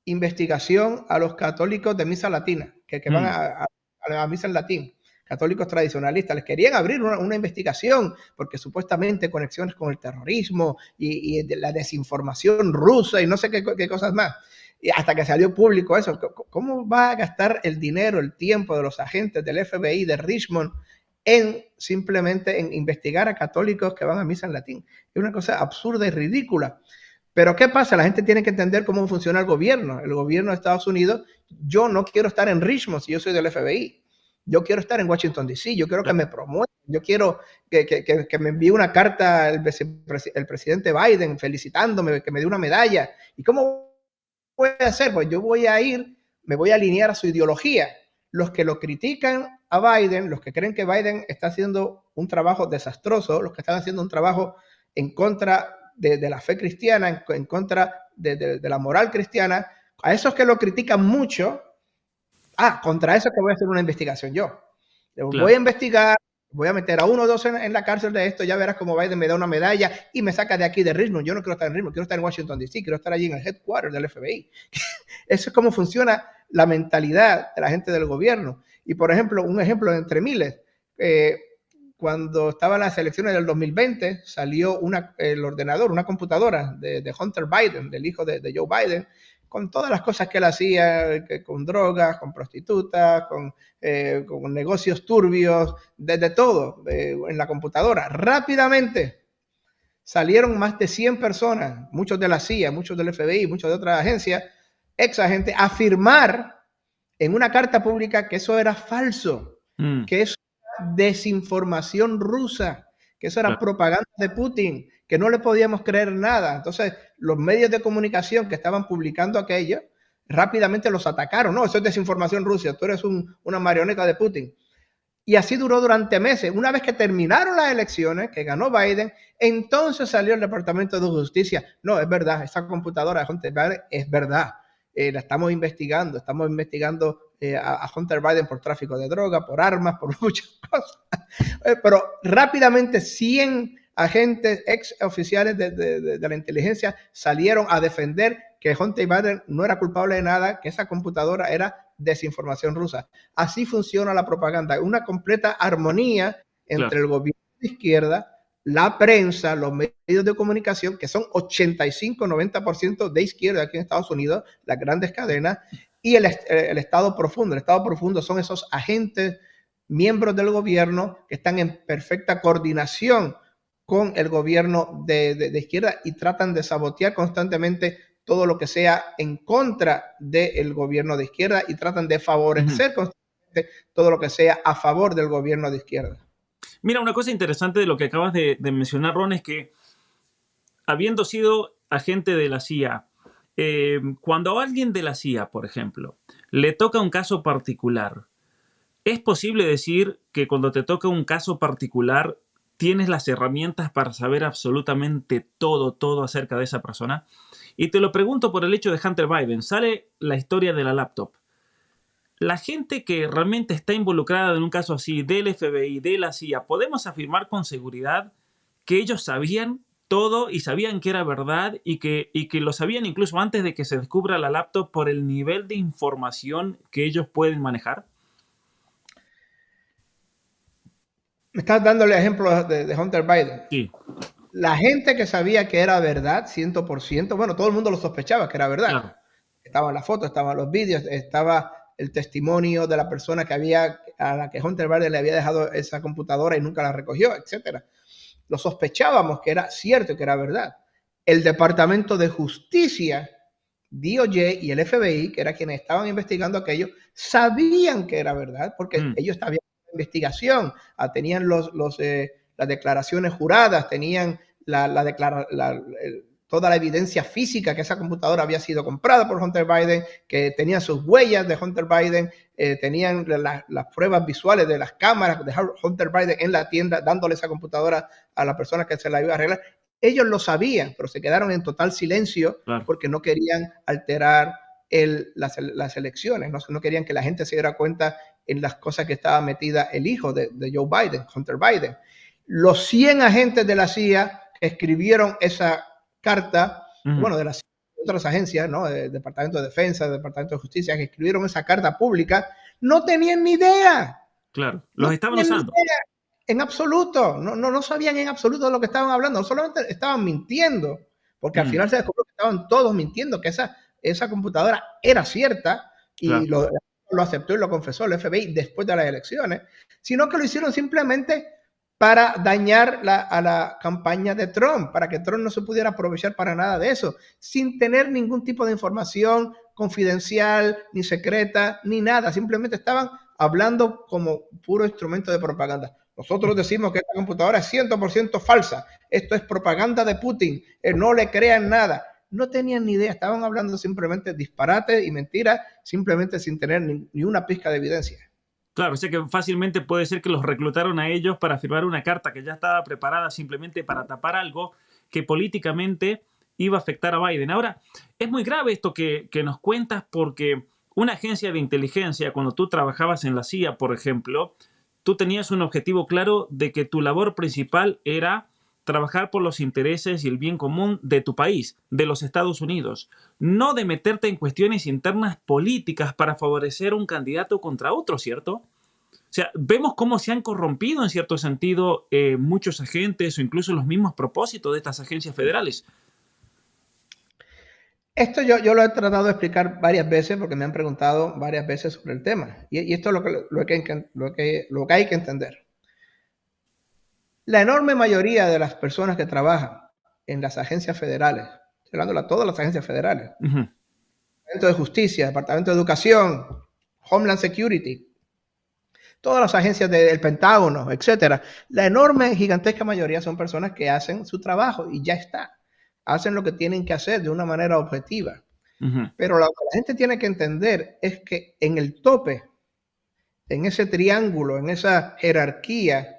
investigación a los católicos de misa latina, que van a misa en latín, católicos tradicionalistas. Les querían abrir una investigación porque supuestamente conexiones con el terrorismo y de la desinformación rusa y no sé qué cosas más. Y hasta que salió público eso. ¿Cómo va a gastar el dinero, el tiempo de los agentes del FBI de Richmond en simplemente en investigar a católicos que van a misa en latín? Es una cosa absurda y ridícula. Pero ¿qué pasa? La gente tiene que entender cómo funciona el gobierno. El gobierno de Estados Unidos, yo no quiero estar en Richmond si yo soy del FBI. Yo quiero estar en Washington, D.C. Yo quiero que me promuevan. Yo quiero que me envíe una carta el presidente Biden felicitándome, que me dé una medalla. ¿Y cómo voy a hacer? Pues yo voy a ir, me voy a alinear a su ideología. Los que lo critican a Biden, los que creen que Biden está haciendo un trabajo desastroso, los que están haciendo un trabajo en contra de la fe cristiana, en contra de la moral cristiana, a esos que lo critican mucho, contra eso que voy a hacer una investigación yo. Claro. Voy a investigar, voy a meter a uno o dos en la cárcel de esto, ya verás cómo Biden me da una medalla y me saca de aquí de Richmond. Yo no quiero estar en Richmond, quiero estar en Washington, D.C., quiero estar allí en el headquarters del FBI. Eso es cómo funciona la mentalidad de la gente del gobierno. Y, por ejemplo, un ejemplo entre miles, cuando estaban las elecciones del 2020, salió el ordenador, una computadora de Hunter Biden, del hijo de Joe Biden, con todas las cosas que él hacía, con drogas, con prostitutas, con negocios turbios, de todo, en la computadora. Rápidamente salieron más de 100 personas, muchos de la CIA, muchos del FBI, muchos de otras agencias, ex agentes, a afirmar en una carta pública que eso era falso, que eso era desinformación rusa, que eso era propaganda de Putin, que no le podíamos creer nada. Entonces, los medios de comunicación que estaban publicando aquello, rápidamente los atacaron. No, eso es desinformación rusa, tú eres una marioneta de Putin. Y así duró durante meses. Una vez que terminaron las elecciones, que ganó Biden, entonces salió el Departamento de Justicia. No, es verdad, esa computadora de Hunter Biden es verdad. La estamos investigando a Hunter Biden por tráfico de droga, por armas, por muchas cosas. Pero rápidamente 100 agentes ex oficiales de la inteligencia salieron a defender que Hunter Biden no era culpable de nada, que esa computadora era desinformación rusa. Así funciona la propaganda, una completa armonía entre el gobierno de izquierda, la prensa, los medios de comunicación, que son 85-90% de izquierda aquí en Estados Unidos, las grandes cadenas, y el Estado profundo. El Estado profundo son esos agentes, miembros del gobierno que están en perfecta coordinación con el gobierno de izquierda y tratan de sabotear constantemente todo lo que sea en contra del gobierno de izquierda y tratan de favorecer constantemente todo lo que sea a favor del gobierno de izquierda. Mira, una cosa interesante de lo que acabas de mencionar, Ron, es que habiendo sido agente de la CIA, cuando a alguien de la CIA, por ejemplo, le toca un caso particular, ¿es posible decir que cuando te toca un caso particular tienes las herramientas para saber absolutamente todo acerca de esa persona? Y te lo pregunto por el hecho de Hunter Biden. Sale la historia de la laptop. La gente que realmente está involucrada en un caso así, del FBI, de la CIA, ¿podemos afirmar con seguridad que ellos sabían todo y sabían que era verdad y que lo sabían incluso antes de que se descubra la laptop por el nivel de información que ellos pueden manejar? Me estás dando el ejemplo de Hunter Biden. Sí. La gente que sabía que era verdad, 100%, bueno, todo el mundo lo sospechaba que era verdad. Claro. Estaban las fotos, estaban los vídeos, estaba el testimonio de la persona a la que Hunter Biden le había dejado esa computadora y nunca la recogió, etcétera. Lo sospechábamos que era cierto, que era verdad. El Departamento de Justicia DOJ y el FBI, que eran quienes estaban investigando aquello, sabían que era verdad, porque ellos estaban en investigación, tenían las declaraciones juradas, tenían toda la evidencia física que esa computadora había sido comprada por Hunter Biden, que tenían sus huellas de Hunter Biden, tenían las pruebas visuales de las cámaras de Hunter Biden en la tienda, dándole esa computadora a la persona que se la iba a arreglar. Ellos lo sabían, pero se quedaron en total silencio porque no querían alterar las elecciones, no querían que la gente se diera cuenta en las cosas que estaba metida el hijo de Joe Biden, Hunter Biden. Los 100 agentes de la CIA que escribieron esa carta, bueno, de las otras agencias, ¿no? El Departamento de Defensa, el Departamento de Justicia, que escribieron esa carta pública, no tenían ni idea. Claro, los estaban usando. En absoluto, no sabían en absoluto de lo que estaban hablando, no solamente estaban mintiendo, porque al final se descubrió que estaban todos mintiendo, que esa computadora era cierta y lo aceptó y lo confesó el FBI después de las elecciones, sino que lo hicieron simplemente para dañar a la campaña de Trump, para que Trump no se pudiera aprovechar para nada de eso, sin tener ningún tipo de información confidencial, ni secreta, ni nada, simplemente estaban hablando como puro instrumento de propaganda. Nosotros decimos que esta computadora es 100% falsa. Esto es propaganda de Putin. No le crean nada. No tenían ni idea. Estaban hablando simplemente disparate y mentiras, simplemente sin tener ni una pizca de evidencia. Claro, o sea que fácilmente puede ser que los reclutaron a ellos para firmar una carta que ya estaba preparada simplemente para tapar algo que políticamente iba a afectar a Biden. Ahora, es muy grave esto que nos cuentas porque una agencia de inteligencia, cuando tú trabajabas en la CIA, por ejemplo, tú tenías un objetivo claro de que tu labor principal era trabajar por los intereses y el bien común de tu país, de los Estados Unidos, no de meterte en cuestiones internas políticas para favorecer un candidato contra otro, ¿cierto? O sea, vemos cómo se han corrompido en cierto sentido muchos agentes o incluso los mismos propósitos de estas agencias federales. Esto yo lo he tratado de explicar varias veces porque me han preguntado varias veces sobre el tema. Y esto es lo que hay que entender. La enorme mayoría de las personas que trabajan en las agencias federales, hablando de todas las agencias federales, Departamento de Justicia, Departamento de Educación, Homeland Security, todas las agencias del Pentágono, etcétera, la enorme, gigantesca mayoría son personas que hacen su trabajo y ya está. Hacen lo que tienen que hacer de una manera objetiva. Pero lo que la gente tiene que entender es que en el tope, en ese triángulo, en esa jerarquía,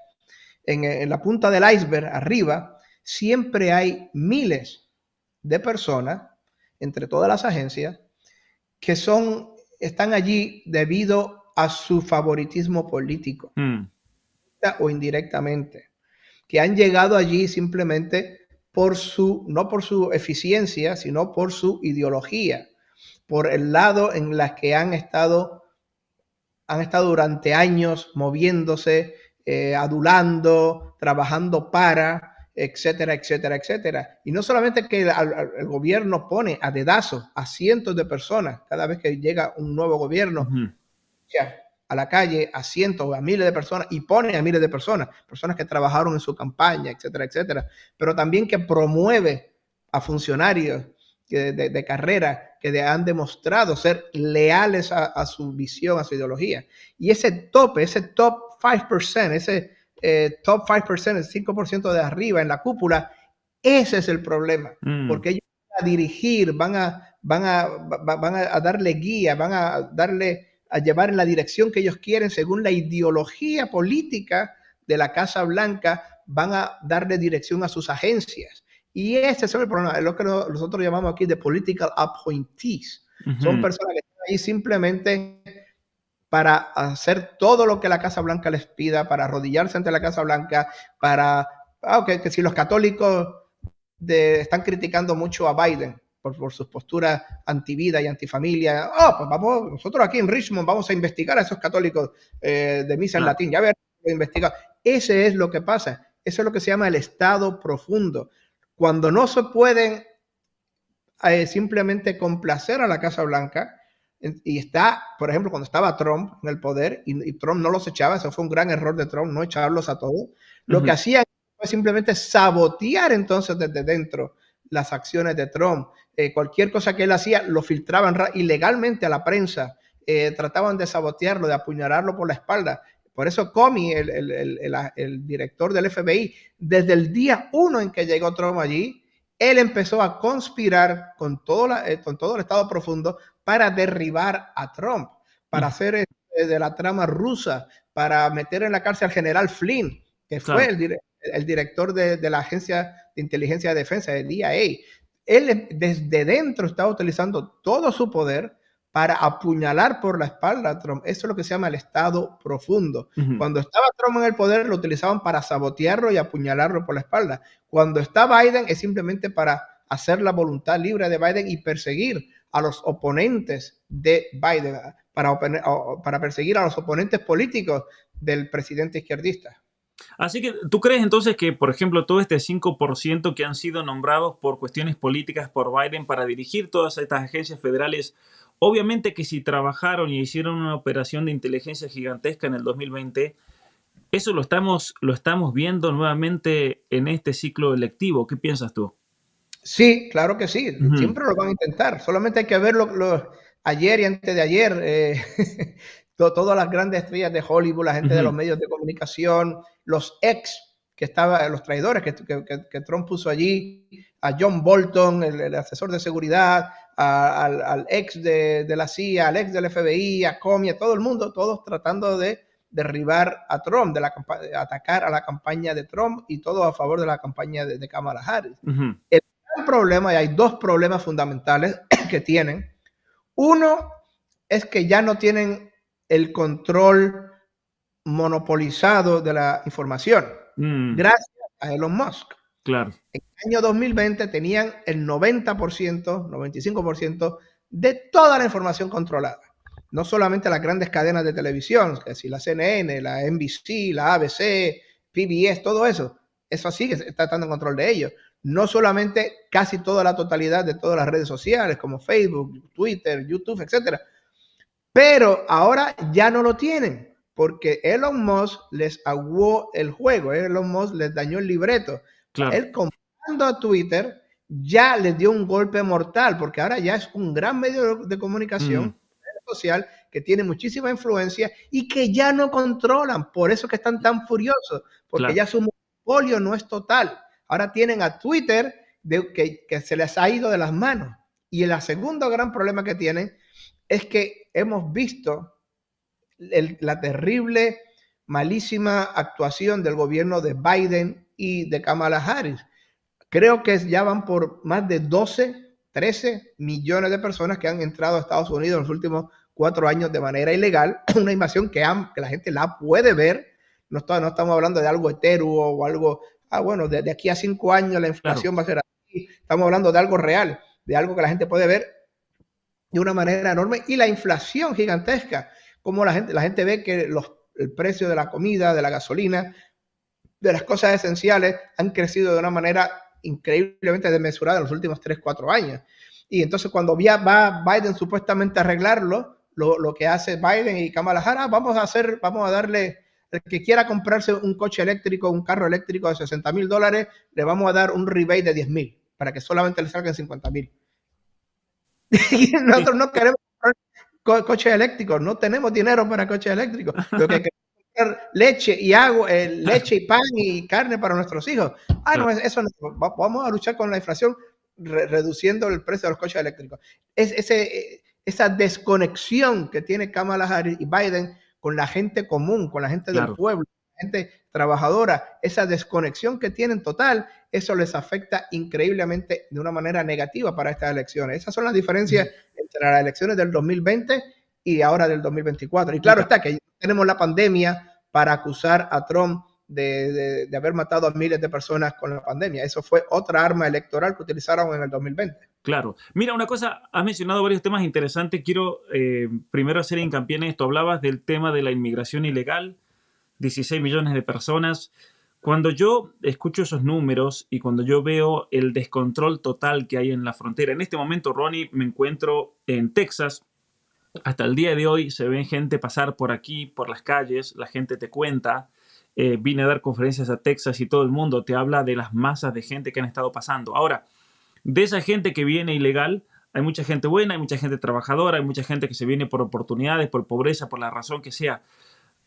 en la punta del iceberg, arriba, siempre hay miles de personas, entre todas las agencias, que están allí debido a su favoritismo político, o indirectamente, que han llegado allí simplemente no por su eficiencia, sino por su ideología, por el lado en la que han estado durante años moviéndose, adulando, trabajando para, etcétera, etcétera, etcétera. Y no solamente que el gobierno pone a dedazo a cientos de personas cada vez que llega un nuevo gobierno a la calle, a cientos, a miles de personas, y pone a miles de personas que trabajaron en su campaña, etcétera, etcétera, pero también que promueve a funcionarios de carrera que han demostrado ser leales a su visión, a su ideología. Y ese top 5%, ese top 5%, el 5% de arriba en la cúpula, ese es el problema, porque ellos van a dirigir, van a darle guía, van a llevar en la dirección que ellos quieren según la ideología política de la Casa Blanca, van a darle dirección a sus agencias. Y ese es el problema, es lo que nosotros llamamos aquí de political appointees. Son personas que están ahí simplemente para hacer todo lo que la Casa Blanca les pida, para arrodillarse ante la Casa Blanca, que si los católicos están criticando mucho a Biden por sus posturas antivida y antifamilia, pues vamos, nosotros aquí en Richmond vamos a investigar a esos católicos de misa en latín, ya veremos, investigar. Ese es lo que pasa, eso es lo que se llama el Estado profundo. Cuando no se pueden simplemente complacer a la Casa Blanca, y por ejemplo, cuando estaba Trump en el poder y Trump no los echaba, eso fue un gran error de Trump, no echarlos a todos, lo que hacían fue simplemente sabotear entonces desde dentro las acciones de Trump. Cualquier cosa que él hacía lo filtraban ilegalmente a la prensa. Trataban de sabotearlo, de apuñalarlo por la espalda. Por eso Comey, el director del FBI, desde el día 1 en que llegó Trump allí, él empezó a conspirar con todo el Estado profundo para derribar a Trump, para hacer de la trama rusa, para meter en la cárcel al general Flynn, que fue Claro. el director de la Agencia de Inteligencia de Defensa, el DIA. Él desde dentro estaba utilizando todo su poder para apuñalar por la espalda a Trump. Eso es lo que se llama el Estado profundo. Cuando estaba Trump en el poder, lo utilizaban para sabotearlo y apuñalarlo por la espalda. Cuando está Biden, es simplemente para hacer la voluntad libre de Biden y perseguir a los oponentes de Biden, para perseguir a los oponentes políticos del presidente izquierdista. Así que, ¿tú crees entonces que, por ejemplo, todo este 5% que han sido nombrados por cuestiones políticas por Biden para dirigir todas estas agencias federales, obviamente que si trabajaron y hicieron una operación de inteligencia gigantesca en el 2020, eso lo estamos viendo nuevamente en este ciclo electivo? ¿Qué piensas tú? Sí, claro que sí, Ujú, siempre lo van a intentar, solamente hay que ver ayer y antes de ayer, todas las grandes estrellas de Hollywood, la gente de los ujú. medios de comunicación, los traidores que Trump puso allí, a John Bolton, el asesor de seguridad, al ex de la CIA, al ex del FBI, a Comey, a todo el mundo, todos tratando de derribar a Trump, de atacar a la campaña de Trump y todo a favor de la campaña de Kamala Harris. Ujú. El gran problema, y hay dos problemas fundamentales que tienen. Uno es que ya no tienen el control monopolizado de la información, Mm, gracias a Elon Musk. claro, En el año 2020 tenían el 90%, 95% de toda la información controlada. No solamente las grandes cadenas de televisión, que si la CNN, la NBC, la ABC, PBS, todo eso. Eso sí que está estando en control de ellos. No solamente casi toda la totalidad de todas las redes sociales como Facebook, Twitter, YouTube, etcétera. Pero ahora ya no lo tienen porque Elon Musk les aguó el juego, Elon Musk les dañó el libreto. claro. Él comprando a Twitter ya les dio un golpe mortal porque ahora ya es un gran medio de Mm, comunicación social que tiene muchísima influencia y que ya no controlan. Por eso que están tan furiosos, porque claro. ya su monopolio no es total. Ahora tienen a Twitter que se les ha ido de las manos. Y el segundo gran problema que tienen es que hemos visto la terrible, malísima actuación del gobierno de Biden y de Kamala Harris. Creo que ya van por más de 12, 13 millones de personas que han entrado a Estados Unidos en los últimos 4 años de manera ilegal. Una invasión que la gente la puede ver. No estamos hablando de algo etéreo o algo, bueno, de aquí a 5 años la Claro. inflación va a ser así. Estamos hablando de algo real, de algo que la gente puede ver de una manera enorme, y la inflación gigantesca, como la gente ve que el precio de la comida, de la gasolina, de las cosas esenciales han crecido de una manera increíblemente desmesurada en los últimos 3, 4 años. Y entonces cuando va Biden supuestamente a arreglarlo, lo que hace Biden y Kamala Harris, vamos a darle, el que quiera comprarse un coche eléctrico, un carro eléctrico de $60,000, le vamos a dar un rebate de 10,000 para que solamente le salgan 50,000. Y Sí. nosotros no queremos coches eléctricos, no tenemos dinero para coches eléctricos. Lo que queremos es comprar leche y agua, leche y pan y carne para nuestros hijos. No, Claro. eso no. Vamos a luchar con la inflación reduciendo el precio de los coches eléctricos. Esa desconexión que tiene Kamala Harris y Biden con la gente común, con la gente del Claro. pueblo, la gente trabajadora, esa desconexión que tienen total, eso les afecta increíblemente de una manera negativa para estas elecciones. Esas son las diferencias entre las elecciones del 2020 y ahora del 2024. Y claro Mira, está que tenemos la pandemia para acusar a Trump de haber matado a miles de personas con la pandemia. Eso fue otra arma electoral que utilizaron en el 2020. claro. Mira, una cosa, has mencionado varios temas interesantes. Quiero primero hacer hincapié en esto. Hablabas del tema de la inmigración ilegal, 16 millones de personas. Cuando yo escucho esos números y cuando yo veo el descontrol total que hay en la frontera, en este momento, Ronnie, me encuentro en Texas. Hasta el día de hoy se ven gente pasar por aquí, por las calles, la gente te cuenta. Vine a dar conferencias a Texas y todo el mundo te habla de las masas de gente que han estado pasando. Ahora, De esa gente que viene ilegal, hay mucha gente buena, hay mucha gente trabajadora, hay mucha gente que se viene por oportunidades, por pobreza, por la razón que sea.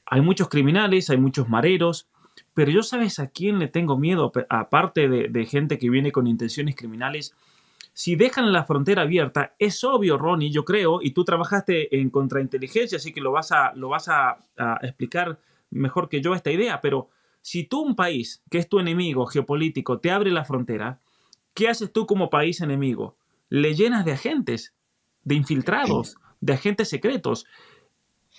Hay muchos criminales, hay muchos mareros, pero yo sabes a quién le tengo miedo, aparte de gente que viene con intenciones criminales. Si dejan la frontera abierta, es obvio, Ronnie, yo creo, y tú trabajaste en contrainteligencia, así que lo vas a explicar mejor que yo esta idea, pero si tú un país que es tu enemigo geopolítico te abre la frontera, ¿qué haces tú como país enemigo? Le llenas de agentes, de infiltrados, de agentes secretos.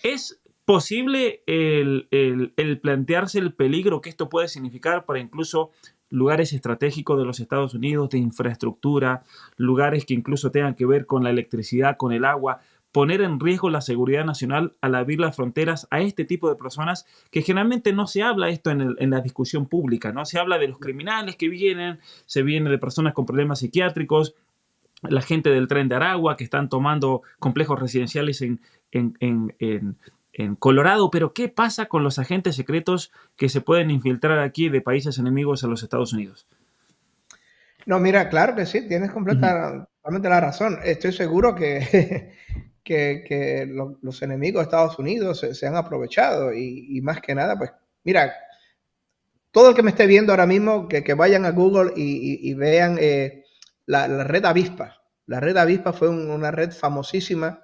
¿Es posible el plantearse el peligro que esto puede significar para incluso lugares estratégicos de los Estados Unidos, de infraestructura, lugares que incluso tengan que ver con la electricidad, con el agua, poner en riesgo la seguridad nacional al abrir las fronteras a este tipo de personas que generalmente no se habla esto en la discusión pública, ¿no? Se habla de los criminales que vienen, se viene de personas con problemas psiquiátricos, la gente del Tren de Aragua que están tomando complejos residenciales en, en, en, en Colorado, pero ¿qué pasa con los agentes secretos que se pueden infiltrar aquí de países enemigos a los Estados Unidos? No, mira, claro que sí, tienes Ujú. totalmente la razón. Estoy seguro que, los enemigos de Estados Unidos se han aprovechado y más que nada, pues, mira, todo el que me esté viendo ahora mismo, que vayan a Google y vean la red Avispa. La red Avispa fue una red famosísima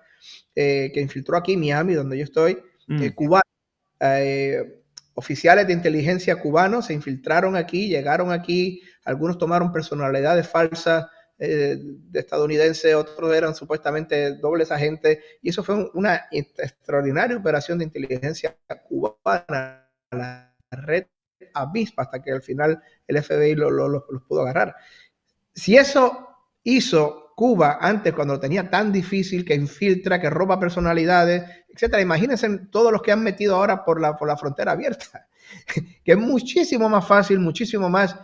que infiltró aquí en Miami, donde yo estoy, Mm, cubana. eh, Oficiales de inteligencia cubanos se infiltraron aquí, llegaron aquí, algunos tomaron personalidades falsas de estadounidenses, otros eran supuestamente dobles agentes, y eso fue una extraordinaria operación de inteligencia cubana, la red Avispa, hasta que al final el FBI los pudo agarrar. Si eso hizo Cuba antes, cuando lo tenía tan difícil, que infiltra, que roba personalidades, etcétera, imagínense todos los que han metido ahora por la frontera abierta, que es muchísimo más fácil, muchísimo más,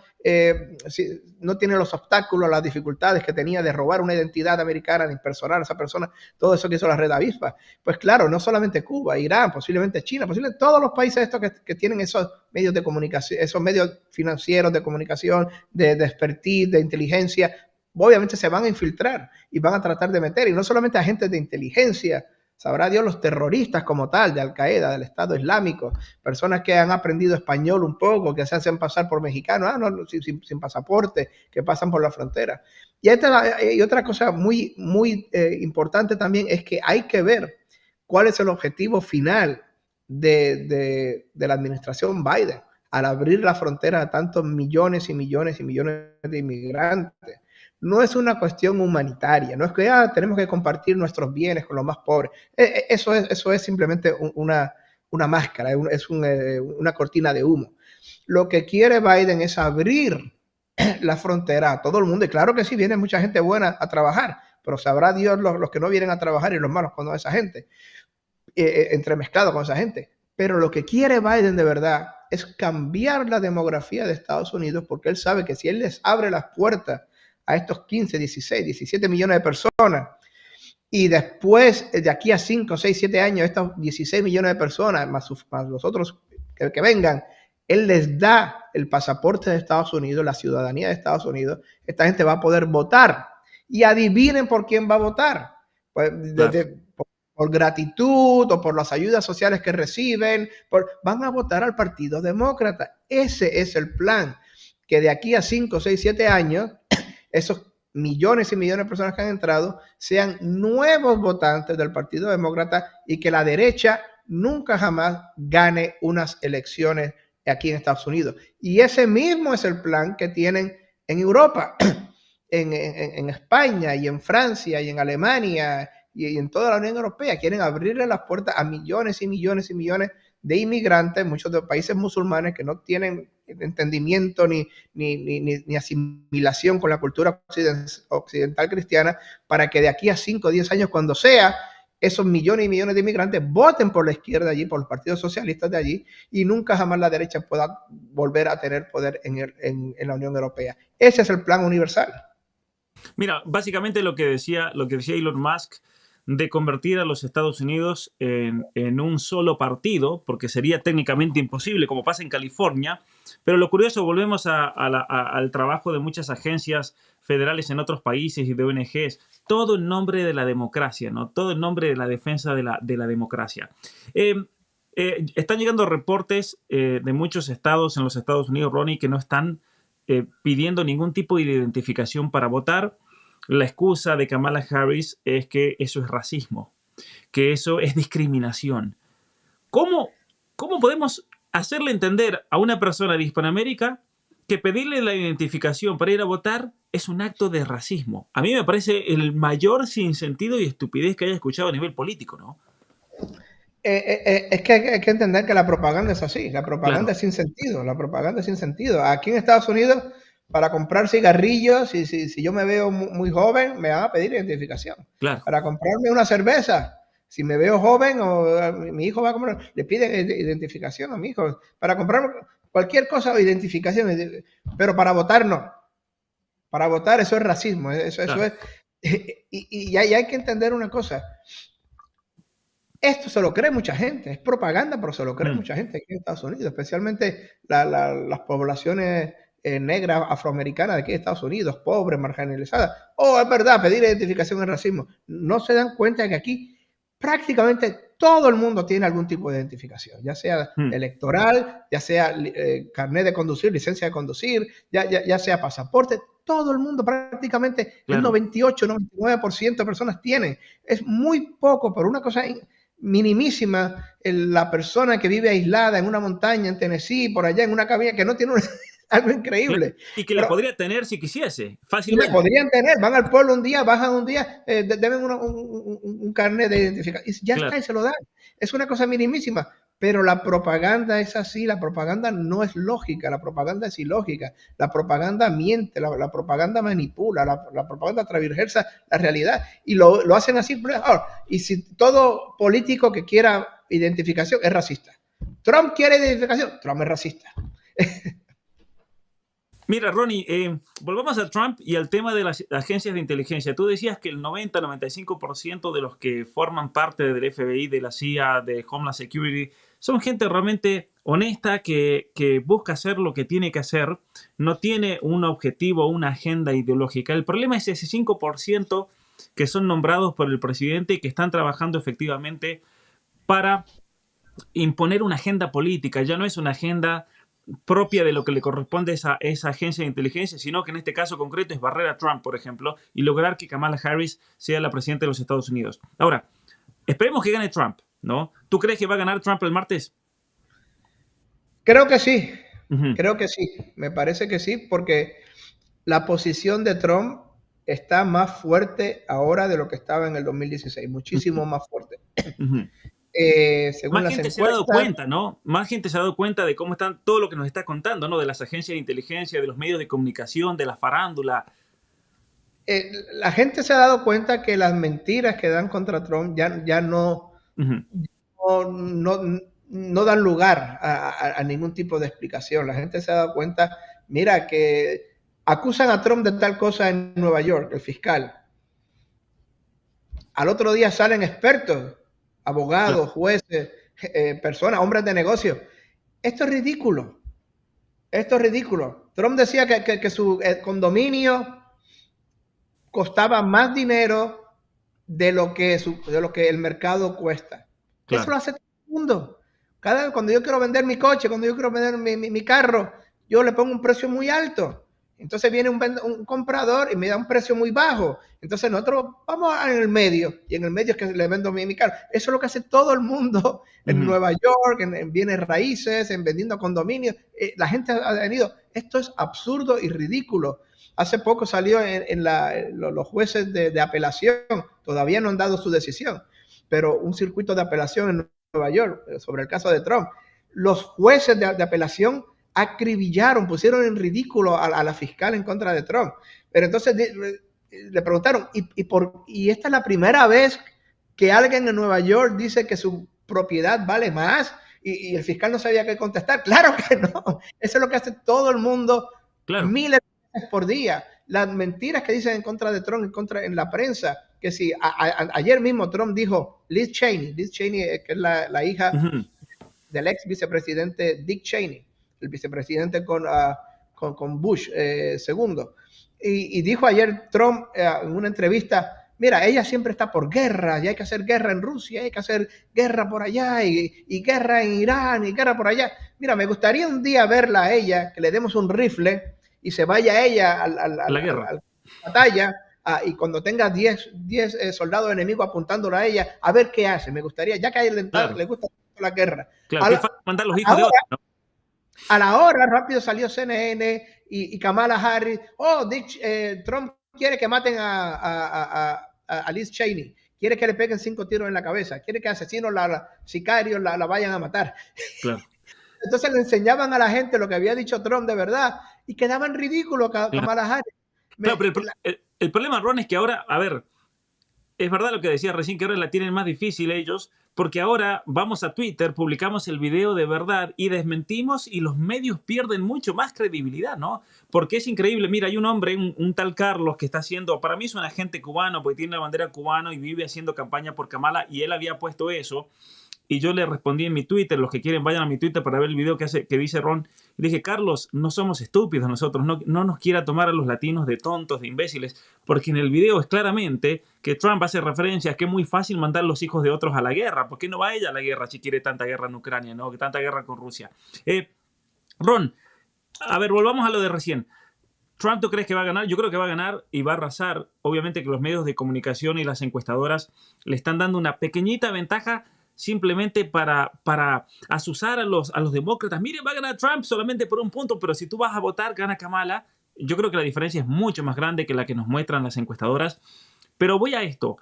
si, no tiene los obstáculos, las dificultades que tenía de robar una identidad americana, ni personal a esa persona, todo eso que hizo la red Avispa. Pues claro, no solamente Cuba, Irán, posiblemente China, posiblemente todos los países estos que tienen esos medios de comunicación, esos medios financieros de comunicación, de expertise, de inteligencia, obviamente se van a infiltrar y van a tratar de meter, y no solamente agentes de inteligencia, sabrá Dios los terroristas como tal, de Al Qaeda, del Estado Islámico, personas que han aprendido español un poco, que se hacen pasar por mexicanos, no, sin pasaporte, que pasan por la frontera. Y otra cosa muy importante también es que hay que ver cuál es el objetivo final de la administración Biden al abrir la frontera a tantos millones y millones y millones de inmigrantes. No es una cuestión humanitaria, no es que tenemos que compartir nuestros bienes con los más pobres. Eso es simplemente una máscara, una cortina de humo. Lo que quiere Biden es abrir la frontera a todo el mundo. Y claro que sí, viene mucha gente buena a trabajar, pero sabrá Dios los que no vienen a trabajar y los malos con esa gente, entremezclado con esa gente. Pero lo que quiere Biden de verdad es cambiar la demografía de Estados Unidos, porque él sabe que si él les abre las puertas a estos 15, 16, 17 millones de personas, y después, de aquí a 5, 6, 7 años, estos 16 millones de personas, más los otros que vengan, él les da el pasaporte de Estados Unidos, la ciudadanía de Estados Unidos, esta gente va a poder votar. Y adivinen por quién va a votar. Pues, claro. por gratitud o por las ayudas sociales que reciben, van a votar al Partido Demócrata. Ese es el plan, que de aquí a 5, 6, 7 años, esos millones y millones de personas que han entrado sean nuevos votantes del Partido Demócrata y que la derecha nunca jamás gane unas elecciones aquí en Estados Unidos. Y ese mismo es el plan que tienen en Europa, en España y en Francia y en Alemania y en toda la Unión Europea. Quieren abrirle las puertas a millones y millones y millones de inmigrantes, muchos de países musulmanes que no tienen entendimiento ni asimilación con la cultura occidental cristiana, para que de aquí a 5 o 10 años, cuando sea, esos millones y millones de inmigrantes voten por la izquierda allí, por los partidos socialistas de allí, y nunca jamás la derecha pueda volver a tener poder en la Unión Europea. Ese es el plan universal. Mira, básicamente lo que decía Elon Musk de convertir a los Estados Unidos en un solo partido, porque sería técnicamente imposible, como pasa en California. Pero lo curioso, volvemos al trabajo de muchas agencias federales en otros países y de ONGs, todo en nombre de la democracia, ¿no? Todo en nombre de la defensa de la democracia. Eh, Están llegando reportes de muchos estados en los Estados Unidos, Ronnie, que no están pidiendo ningún tipo de identificación para votar. La excusa de Kamala Harris es que eso es racismo, que eso es discriminación. ¿Cómo, cómo podemos hacerle entender a una persona de Hispanoamérica que pedirle la identificación para ir a votar es un acto de racismo? A mí me parece el mayor sinsentido y estupidez que haya escuchado a nivel político, ¿no? Es que hay que entender que la propaganda es así, la propaganda Claro, es sin sentido, la propaganda es sin sentido. Aquí en Estados Unidos, para comprar cigarrillos, si yo me veo muy joven, me van a pedir identificación. claro. Para comprarme una cerveza, si me veo joven o mi hijo va a comprar, le piden identificación a mi hijo. Para comprar cualquier cosa, identificación, pero para votar no. Para votar eso es racismo, eso Claro. es... Y hay que entender una cosa. Esto se lo cree mucha gente, es propaganda, pero se lo cree Mm, mucha gente aquí en Estados Unidos, especialmente las poblaciones negras afroamericanas de aquí de Estados Unidos, pobres, marginalizadas. Oh, es verdad, pedir identificación es racismo. No se dan cuenta que aquí prácticamente todo el mundo tiene algún tipo de identificación, ya sea mm, electoral, ya sea carnet de conducir, licencia de conducir, ya sea pasaporte. Todo el mundo, prácticamente el claro. 98-99% de personas tienen. Es muy poco, por una cosa minimísima, la persona que vive aislada en una montaña en Tennessee, por allá en una cabina, que no tiene algo increíble. Y que la Pero podría tener si quisiese, y la fácilmente. podrían tener, van al pueblo un día, bajan un día, deben un carnet de identificación, y ya está, Claro. y se lo dan. Es una cosa minimísima, pero la propaganda es así, la propaganda no es lógica, la propaganda es ilógica, la propaganda miente, la propaganda manipula, la propaganda transversa la realidad, y lo hacen así. Y si todo político que quiera identificación es racista. Trump quiere identificación, Trump es racista. Mira, Ronnie, volvamos a Trump y al tema de las agencias de inteligencia. Tú decías que el 90-95% de los que forman parte del FBI, de la CIA, de Homeland Security, son gente realmente honesta que busca hacer lo que tiene que hacer, no tiene un objetivo, una agenda ideológica. El problema es ese 5% que son nombrados por el presidente y que están trabajando efectivamente para imponer una agenda política. Ya no es una agenda propia de lo que le corresponde a esa agencia de inteligencia, sino que en este caso concreto es barrer a Trump, por ejemplo, y lograr que Kamala Harris sea la presidenta de los Estados Unidos. Ahora, esperemos que gane Trump, ¿no? ¿Tú crees que va a ganar Trump el martes? Creo que sí, Ujú, creo que sí, me parece que sí, porque la posición de Trump está más fuerte ahora de lo que estaba en el 2016, muchísimo ujú, más fuerte. ujú. Según Más las gente se ha dado encuestas, cuenta, ¿no? Más gente se ha dado cuenta de cómo están todo lo que nos está contando, ¿no? De las agencias de inteligencia, de los medios de comunicación, de la farándula. la gente se ha dado cuenta que las mentiras que dan contra Trump ya Ujú, no dan lugar a ningún tipo de explicación. La gente se ha dado cuenta, mira, que acusan a Trump de tal cosa en Nueva York, el fiscal. Al otro día salen expertos, claro, abogados, jueces, personas, hombres de negocio. Esto es ridículo. Esto es ridículo. Trump decía que su condominio costaba más dinero de lo que el mercado cuesta. Eso lo claro. hace todo el mundo. Cuando yo quiero vender mi coche, cuando yo quiero vender mi carro, yo le pongo un precio muy alto. Entonces viene un comprador y me da un precio muy bajo. Entonces nosotros vamos en el medio, y en el medio es que le vendo mi carro. Eso es lo que hace todo el mundo en Ujú, Nueva York, en bienes raíces, en vendiendo condominios. La gente ha venido. Esto es absurdo y ridículo. Hace poco salió los jueces de apelación, todavía no han dado su decisión, pero un circuito de apelación en Nueva York sobre el caso de Trump. Los jueces de apelación acribillaron, pusieron en ridículo a la fiscal en contra de Trump. Pero entonces le preguntaron, ¿y esta es la primera vez que alguien en Nueva York dice que su propiedad vale más? Y el fiscal no sabía qué contestar. Claro que no. Eso es lo que hace todo el mundo claro. miles de veces por día. Las mentiras que dicen en contra de Trump, en la prensa, que si ayer mismo Trump dijo, Liz Cheney, que es la hija del ex vicepresidente Dick Cheney, el vicepresidente con Bush segundo. Y dijo ayer Trump en una entrevista, mira, ella siempre está por guerra, y hay que hacer guerra en Rusia, hay que hacer guerra por allá, y guerra en Irán, y guerra por allá. Mira, me gustaría un día verla a ella, que le demos un rifle y se vaya ella a la batalla, y cuando tenga 10 soldados enemigos apuntándola a ella, a ver qué hace. Me gustaría, ya que a ella le gusta la guerra. Claro, que mandar los hijos de otros, ¿no? A la hora, rápido salió CNN y Kamala Harris. Trump quiere que maten a Liz Cheney. Quiere que le peguen 5 tiros en la cabeza. Quiere que asesinos, sicarios la vayan a matar. Claro. Entonces le enseñaban a la gente lo que había dicho Trump de verdad y quedaban ridículos Kamala Harris. Claro, pero el problema, Ron, es que ahora, a ver, es verdad lo que decía recién, que ahora la tienen más difícil ellos, porque ahora vamos a Twitter, publicamos el video de verdad y desmentimos y los medios pierden mucho más credibilidad, ¿no? Porque es increíble. Mira, hay un hombre, un tal Carlos, que está haciendo, para mí es un agente cubano, porque tiene la bandera cubana y vive haciendo campaña por Kamala, y él había puesto eso. Y yo le respondí en mi Twitter, los que quieren vayan a mi Twitter para ver el video que dice Ron. Y dije, Carlos, no somos estúpidos nosotros, no nos quiera tomar a los latinos de tontos, de imbéciles, porque en el video es claramente que Trump hace referencia a que es muy fácil mandar los hijos de otros a la guerra. ¿Por qué no va ella a la guerra si quiere tanta guerra en Ucrania, no? Que tanta guerra con Rusia. Ron, a ver, volvamos a lo de recién. ¿Trump tú crees que va a ganar? Yo creo que va a ganar y va a arrasar. Obviamente que los medios de comunicación y las encuestadoras le están dando una pequeñita ventaja simplemente para azuzar a los demócratas. Miren, va a ganar Trump solamente por un punto, pero si tú vas a votar, gana Kamala. Yo creo que la diferencia es mucho más grande que la que nos muestran las encuestadoras. Pero voy a esto.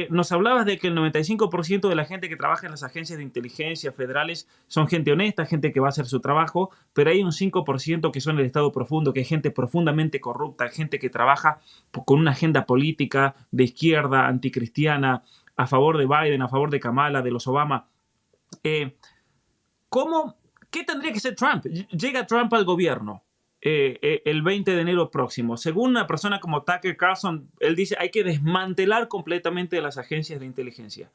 Nos hablabas de que el 95% de la gente que trabaja en las agencias de inteligencia federales son gente honesta, gente que va a hacer su trabajo, pero hay un 5% que son el Estado profundo, que es gente profundamente corrupta, gente que trabaja con una agenda política de izquierda, anticristiana, a favor de Biden, a favor de Kamala, de los Obama. ¿Qué tendría que ser Trump? Llega Trump al gobierno el 20 de enero próximo. Según una persona como Tucker Carlson, él dice hay que desmantelar completamente las agencias de inteligencia.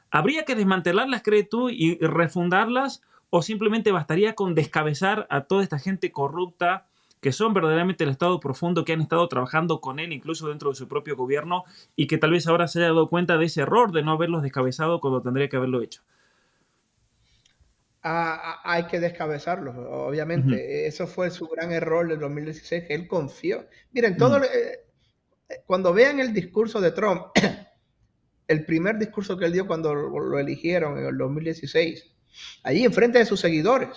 ¿Habría que desmantelarlas, crees tú, y refundarlas? ¿O simplemente bastaría con descabezar a toda esta gente corrupta que son verdaderamente el Estado profundo, que han estado trabajando con él incluso dentro de su propio gobierno y que tal vez ahora se haya dado cuenta de ese error de no haberlos descabezado cuando tendría que haberlo hecho? Hay que descabezarlos, obviamente. Eso fue su gran error del 2016, que él confió. Miren, cuando vean el discurso de Trump, el primer discurso que él dio cuando lo eligieron en el 2016, allí enfrente de sus seguidores,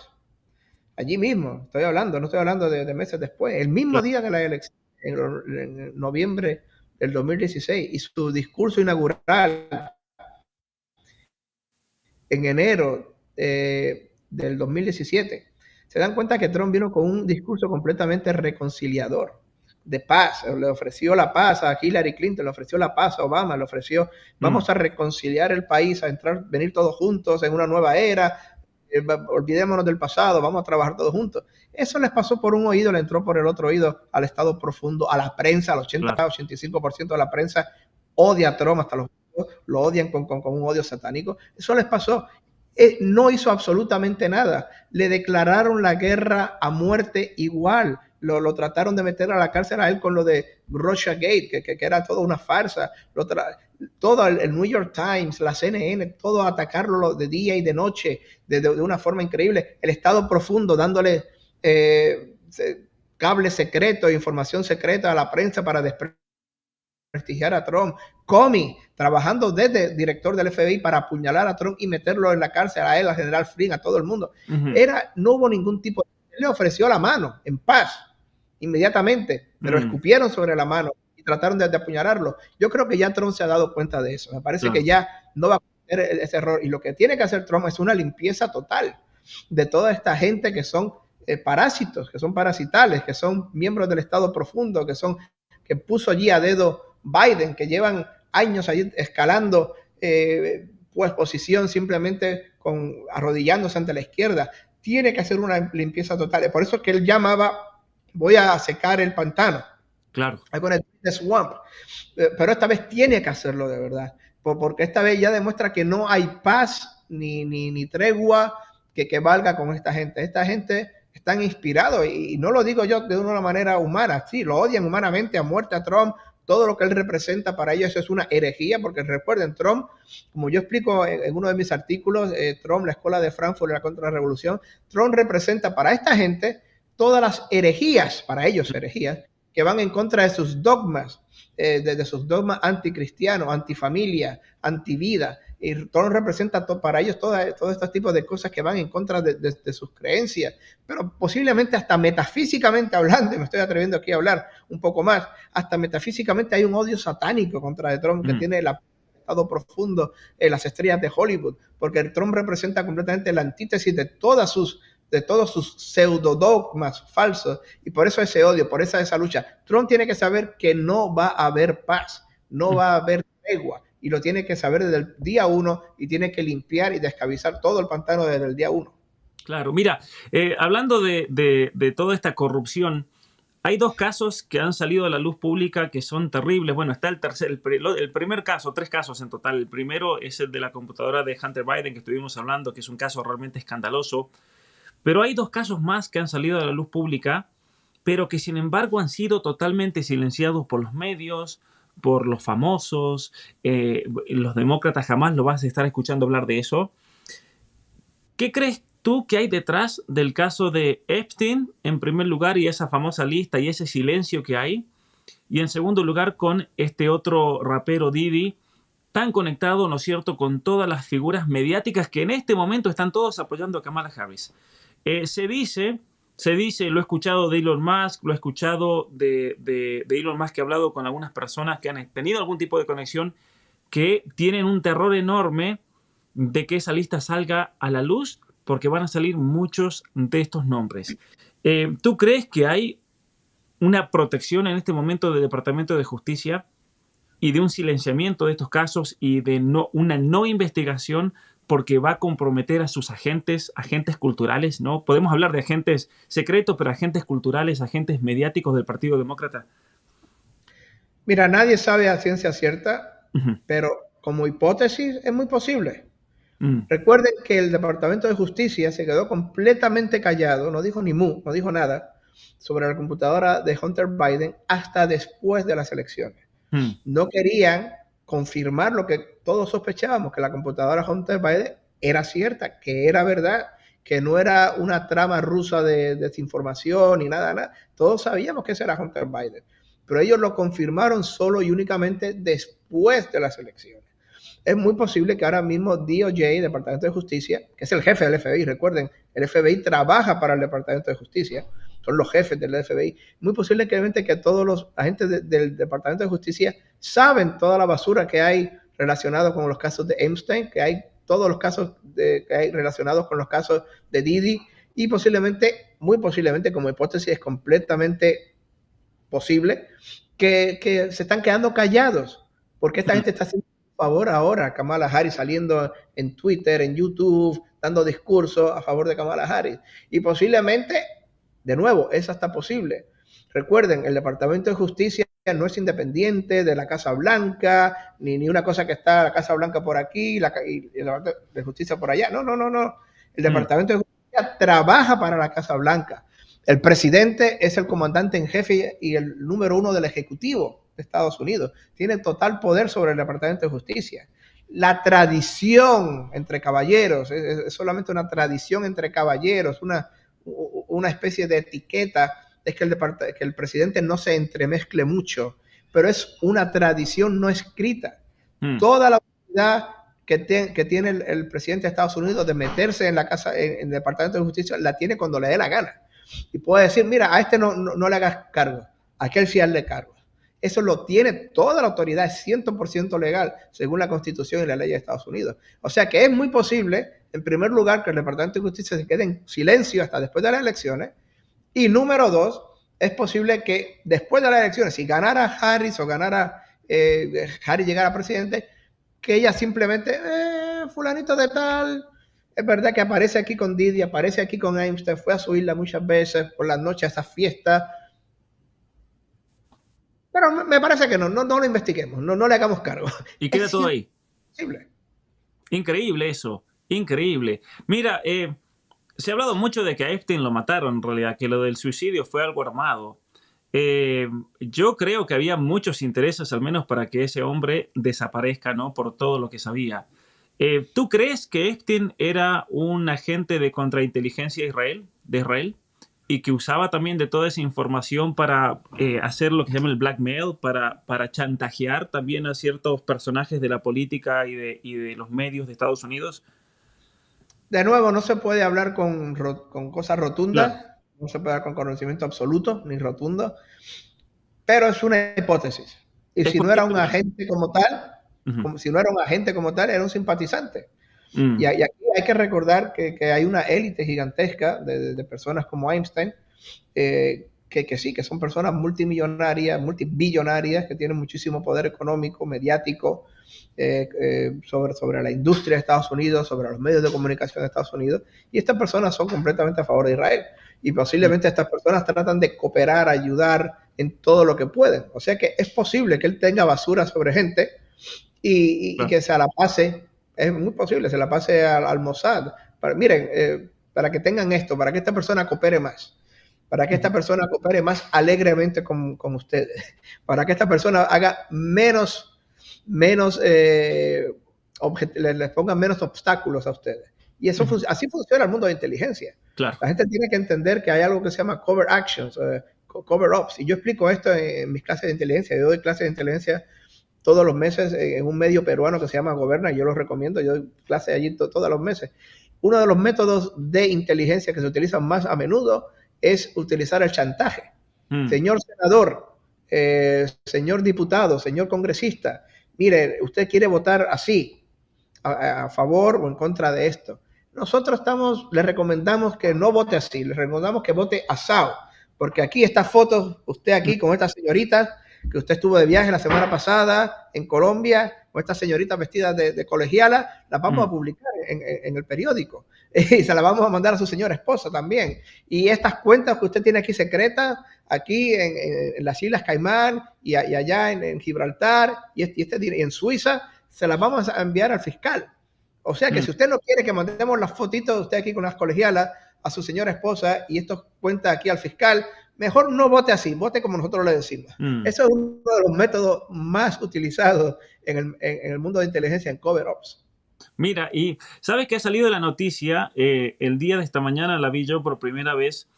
allí mismo, no estoy hablando de meses después, el mismo día de la elección, en noviembre del 2016, y su discurso inaugural en enero del 2017, se dan cuenta que Trump vino con un discurso completamente reconciliador, de paz. Le ofreció la paz a Hillary Clinton, le ofreció la paz a Obama, le ofreció vamos a reconciliar el país, a venir todos juntos en una nueva era, olvidémonos del pasado, vamos a trabajar todos juntos. Eso les pasó por un oído, le entró por el otro oído al Estado profundo, a la prensa, al 85% de la prensa odia a Trump, hasta lo odian con un odio satánico. Eso les pasó. No hizo absolutamente nada. Le declararon la guerra a muerte igual. Lo trataron de meter a la cárcel a él con lo de Russiagate, que era toda una farsa. Todo el New York Times, la CNN, todo atacarlo de día y de noche, de una forma increíble. El Estado profundo dándole cable secreto, información secreta a la prensa para desprestigiar a Trump. Comey trabajando desde director del FBI para apuñalar a Trump y meterlo en la cárcel a él, al general Flynn, a todo el mundo. No hubo ningún tipo de... Él le ofreció la mano en paz inmediatamente, pero escupieron sobre la mano y trataron de apuñalarlo. Yo creo que ya Trump se ha dado cuenta de eso. Me parece que ya no va a cometer ese error, y lo que tiene que hacer Trump es una limpieza total de toda esta gente que son parásitos, que son parasitales, que son miembros del Estado profundo, que puso allí a dedo Biden, que llevan años allí escalando posición simplemente arrodillándose ante la izquierda. Tiene que hacer una limpieza total. Por eso es que él llamaba, voy a secar el pantano. claro. I'm gonna do the swamp. Pero esta vez tiene que hacerlo de verdad, porque esta vez ya demuestra que no hay paz ni tregua que valga con esta gente. Esta gente están inspirados, y no lo digo yo de una manera humana, sí, lo odian humanamente a muerte a Trump. Todo lo que él representa para ellos es una herejía, porque recuerden, Trump, como yo explico en uno de mis artículos, Trump, la escuela de Frankfurt y la contrarrevolución, Trump representa para esta gente todas las herejías, para ellos herejías, que van en contra de sus dogmas, de sus dogmas anticristianos, antifamilia, antivida. Y Trump representa para ellos todo este tipo de cosas que van en contra de sus creencias, pero posiblemente hasta metafísicamente hablando, y me estoy atreviendo aquí a hablar un poco más, hasta metafísicamente hay un odio satánico contra de Trump que tiene el estado profundo en las estrellas de Hollywood, porque Trump representa completamente la antítesis de todos sus pseudodogmas falsos, y por eso ese odio, por esa lucha. Trump tiene que saber que no va a haber paz, no va a haber tregua, y lo tiene que saber desde el día uno, y tiene que limpiar y descabizar todo el pantano desde el día uno. Claro, mira, hablando de toda esta corrupción, hay dos casos que han salido a la luz pública que son terribles. Bueno, está el primer caso, tres casos en total. El primero es el de la computadora de Hunter Biden que estuvimos hablando, que es un caso realmente escandaloso. Pero hay dos casos más que han salido a la luz pública, pero que sin embargo han sido totalmente silenciados por los medios, por los famosos. Los demócratas jamás lo vas a estar escuchando hablar de eso. ¿Qué crees tú que hay detrás del caso de Epstein, en primer lugar, y esa famosa lista y ese silencio que hay? Y en segundo lugar, con este otro rapero Diddy, tan conectado, ¿no es cierto?, con todas las figuras mediáticas que en este momento están todos apoyando a Kamala Harris. Se dice, lo he escuchado de Elon Musk, lo he escuchado de Elon Musk, que ha hablado con algunas personas que han tenido algún tipo de conexión, que tienen un terror enorme de que esa lista salga a la luz, porque van a salir muchos de estos nombres. ¿Tú crees que hay una protección en este momento del Departamento de Justicia y de un silenciamiento de estos casos y de una no investigación porque va a comprometer a sus agentes culturales, ¿no? Podemos hablar de agentes secretos, pero agentes culturales, agentes mediáticos del Partido Demócrata? Mira, nadie sabe a ciencia cierta, pero como hipótesis es muy posible. Recuerden que el Departamento de Justicia se quedó completamente callado, no dijo ni mu, no dijo nada sobre la computadora de Hunter Biden hasta después de las elecciones. No querían confirmar lo que todos sospechábamos, que la computadora de Hunter Biden era cierta, que era verdad, que no era una trama rusa de desinformación ni nada. Todos sabíamos que ese era Hunter Biden, pero ellos lo confirmaron solo y únicamente después de las elecciones. Es muy posible que ahora mismo DOJ, Departamento de Justicia, que es el jefe del FBI, recuerden, el FBI trabaja para el Departamento de Justicia, son los jefes del FBI, muy posible que todos los agentes del Departamento de Justicia saben toda la basura que hay relacionada con los casos de Epstein, que hay todos los casos que hay relacionados con los casos de Diddy, y posiblemente, muy posiblemente, como hipótesis es completamente posible, que se están quedando callados, porque esta gente está haciendo favor ahora, Kamala Harris saliendo en Twitter, en YouTube, dando discursos a favor de Kamala Harris. Y posiblemente, de nuevo, es hasta posible. Recuerden, el Departamento de Justicia no es independiente de la Casa Blanca, ni una cosa que está la Casa Blanca por aquí y el Departamento de Justicia por allá. No. El Departamento de Justicia trabaja para la Casa Blanca. El presidente es el comandante en jefe y el número uno del Ejecutivo de Estados Unidos. Tiene total poder sobre el Departamento de Justicia. La tradición entre caballeros es solamente una tradición entre caballeros, una especie de etiqueta, es que el presidente no se entremezcle mucho, pero es una tradición no escrita. Toda la autoridad que tiene el presidente de Estados Unidos de meterse en el Departamento de Justicia la tiene cuando le dé la gana. Y puede decir, mira, a este no le hagas cargo, a aquel sí hazle cargo. Eso lo tiene toda la autoridad, es 100% legal, según la Constitución y la ley de Estados Unidos. O sea que es muy posible, en primer lugar, que el Departamento de Justicia se quede en silencio hasta después de las elecciones. Y número dos, es posible que después de las elecciones, si ganara Harris o Harris llegara a presidente, que ella simplemente, fulanito de tal, es verdad que aparece aquí con Diddy, aparece aquí con Epstein, fue a su isla muchas veces por las noches a esas fiestas. Pero me parece que no lo investiguemos, no le hagamos cargo. Y queda Es todo ahí. imposible. Increíble eso, increíble. Mira, se ha hablado mucho de que a Epstein lo mataron en realidad, que lo del suicidio fue algo armado. Yo creo que había muchos intereses, al menos para que ese hombre desaparezca, ¿no? Por todo lo que sabía. ¿Tú crees que Epstein era un agente de contrainteligencia de Israel? Y que usaba también de toda esa información para hacer lo que se llama el blackmail, para chantajear también a ciertos personajes de la política y de los medios de Estados Unidos. De nuevo, no se puede hablar con cosas Claro, rotundas, no se puede hablar con conocimiento absoluto ni rotundo, pero es una hipótesis. Y es si no era posible un también. agente como tal, Ujú. si no era un agente como tal, era un simpatizante. Y Mm, aquí hay que recordar que hay una élite gigantesca de personas como Einstein, que sí, que son personas multimillonarias, multibillonarias, que tienen muchísimo poder económico, mediático, sobre la industria de Estados Unidos, sobre los medios de comunicación de Estados Unidos, y estas personas son completamente a favor de Israel. Y mm, posiblemente estas personas tratan de cooperar, ayudar en todo lo que pueden. O sea que es posible que él tenga basura sobre gente y claro. que se la pase, es muy posible, se la pase al Mossad. Miren, para que tengan esto, para que esta persona coopere más, para que esta Ujú. persona coopere más alegremente con ustedes, para que esta persona haga menos les pongan menos obstáculos a ustedes. Y eso Ujú. así funciona el mundo de inteligencia. Claro. La gente tiene que entender que hay algo que se llama cover actions, cover ups. Y yo explico esto en mis clases de inteligencia. Yo doy clases de inteligencia todos los meses en un medio peruano que se llama Goberna. Yo lo recomiendo. Yo doy clases allí todos los meses. Uno de los métodos de inteligencia que se utilizan más a menudo es utilizar el chantaje. Mm, Señor senador, señor diputado, señor congresista, mire, usted quiere votar así, a favor o en contra de esto. Nosotros le recomendamos que no vote así, le recomendamos que vote asado, porque aquí estas fotos, usted mm, aquí con estas señoritas, que usted estuvo de viaje la semana pasada en Colombia, con estas señoritas vestidas de colegiala, las vamos mm, a publicar en el periódico y se las vamos a mandar a su señora esposa también. Y estas cuentas que usted tiene aquí secretas, aquí en las Islas Caimán y allá en Gibraltar y en Suiza, se las vamos a enviar al fiscal. O sea que mm, si usted no quiere que mandemos las fotitos de usted aquí con las colegialas a su señora esposa y esto cuenta aquí al fiscal, mejor no vote así, vote como nosotros le decimos. mm. Eso es uno de los métodos más utilizados en el mundo de inteligencia en cover-ups. Mira, y sabes que ha salido la noticia, el día de esta mañana la vi yo por primera vez,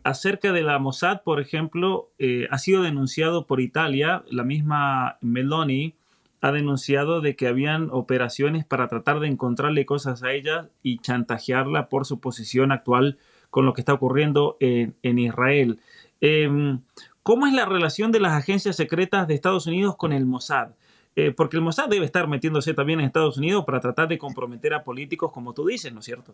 acerca de la Mossad, por ejemplo, ha sido denunciado por Italia, la misma Meloni ha denunciado de que habían operaciones para tratar de encontrarle cosas a ella y chantajearla por su posición actual con lo que está ocurriendo en Israel. ¿Cómo es la relación de las agencias secretas de Estados Unidos con el Mossad? Porque el Mossad debe estar metiéndose también en Estados Unidos para tratar de comprometer a políticos, como tú dices, ¿no es cierto?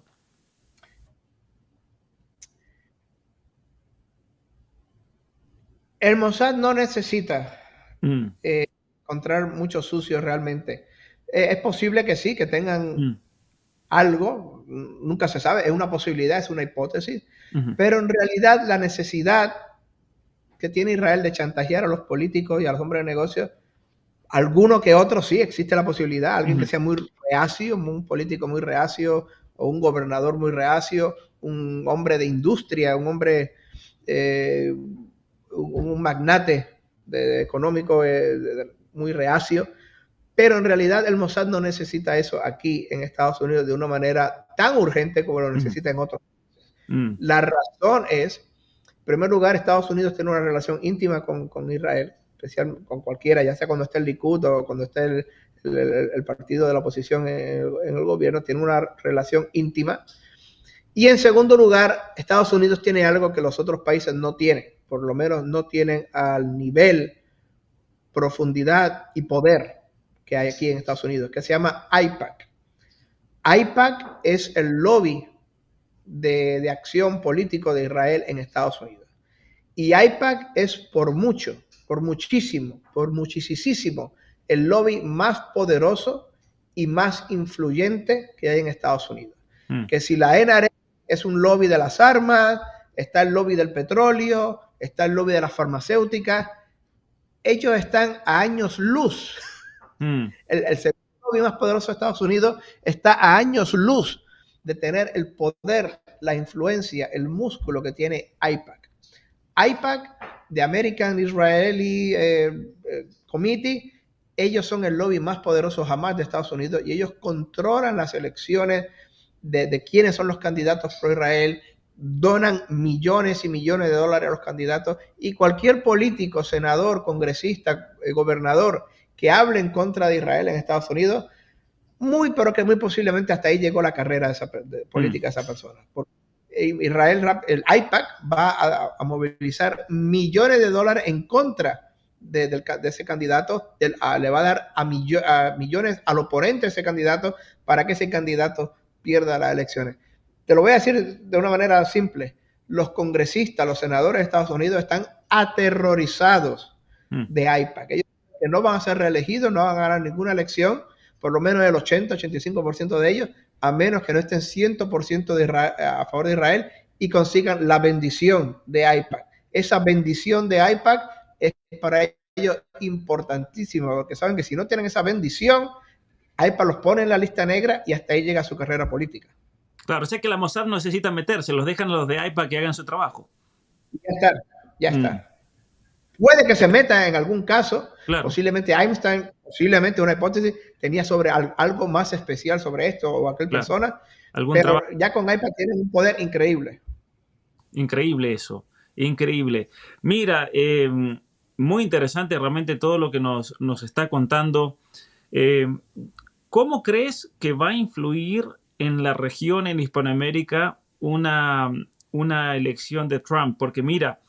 El Mossad no necesita Mm, encontrar muchos sucios realmente. Es posible que sí, que tengan mm, algo, nunca se sabe, es una posibilidad, es una hipótesis, ujú, pero en realidad la necesidad que tiene Israel de chantajear a los políticos y a los hombres de negocios, alguno que otro sí existe la posibilidad, alguien que ujú, sea muy reacio, un político muy reacio, o un gobernador muy reacio, un hombre de industria, un hombre, un magnate económico muy reacio, pero en realidad el Mossad no necesita eso aquí en Estados Unidos de una manera tan urgente como lo ujú. necesita en otros. Mm, La razón es, en primer lugar, Estados Unidos tiene una relación íntima con Israel, especial con cualquiera, ya sea cuando esté el Likud o cuando esté el partido de la oposición en el gobierno, tiene una relación íntima. Y en segundo lugar, Estados Unidos tiene algo que los otros países no tienen, por lo menos no tienen al nivel, profundidad y poder que hay aquí en Estados Unidos, que se llama AIPAC. AIPAC es el lobby de acción político de Israel en Estados Unidos. Y AIPAC es por mucho, por muchísimo, por muchísimo, el lobby más poderoso y más influyente que hay en Estados Unidos. mm, Que si la NRA es un lobby de las armas, está el lobby del petróleo, está el lobby de las farmacéuticas, ellos están a años luz. Mm, El segundo lobby más poderoso de Estados Unidos está a años luz de tener el poder, la influencia, el músculo que tiene AIPAC. AIPAC, de American Israeli Committee, ellos son el lobby más poderoso jamás de Estados Unidos y ellos controlan las elecciones de quiénes son los candidatos pro Israel, donan millones y millones de dólares a los candidatos y cualquier político, senador, congresista, gobernador que hable en contra de Israel en Estados Unidos, pero que muy posiblemente hasta ahí llegó la carrera política de esa persona. Porque Israel, el AIPAC va a movilizar millones de dólares en contra de ese candidato, le va a dar a millones al oponente de ese candidato para que ese candidato pierda las elecciones. Te lo voy a decir de una manera simple. Los congresistas, los senadores de Estados Unidos están aterrorizados mm. de AIPAC. Ellos que no van a ser reelegidos, no van a ganar ninguna elección, por lo menos el 80-85% de ellos, a menos que no estén 100% a favor de Israel y consigan la bendición de AIPAC. Esa bendición de AIPAC es para ellos importantísima, porque saben que si no tienen esa bendición, AIPAC los pone en la lista negra y hasta ahí llega su carrera política. Claro, sé que la Mossad no necesita meterse, los dejan a los de AIPAC que hagan su trabajo. Ya está, ya está. Mm, Puede que se meta en algún caso, claro, posiblemente Einstein, posiblemente una hipótesis, tenía sobre algo más especial sobre esto o aquel claro. persona, Algún pero trabajo. ya con iPad tienen un poder increíble. Increíble eso, increíble. Mira, muy interesante realmente todo lo que nos está contando. Eh, ¿Cómo crees que va a influir en la región, en Hispanoamérica, una elección de Trump? Porque mira,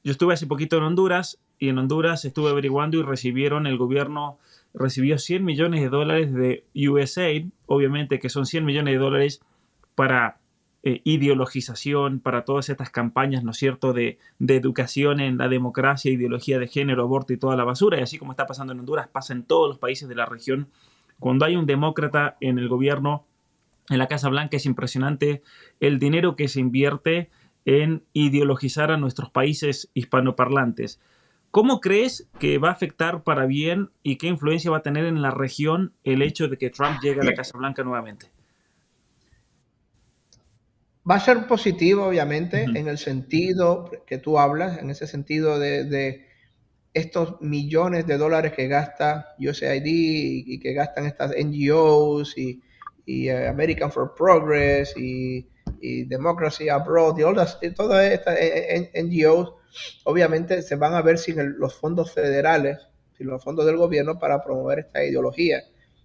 yo estuve hace poquito en Honduras y en Honduras estuve averiguando y el gobierno recibió 100 millones de dólares de USAID, obviamente que son 100 millones de dólares para ideologización, para todas estas campañas, ¿no es cierto?, de educación en la democracia, ideología de género, aborto y toda la basura. Y así como está pasando en Honduras, pasa en todos los países de la región. Cuando hay un demócrata en el gobierno, en la Casa Blanca, es impresionante el dinero que se invierte en ideologizar a nuestros países hispanoparlantes. ¿Cómo crees que va a afectar para bien y qué influencia va a tener en la región el hecho de que Trump llegue a la Casa Blanca nuevamente? Va a ser positivo, obviamente, Ujú. en el sentido que tú hablas, en ese sentido de estos millones de dólares que gasta USAID y que gastan estas NGOs y American for Progress y Democracy Abroad y todas estas NGOs, obviamente se van a ver sin los fondos federales, sin los fondos del gobierno para promover esta ideología,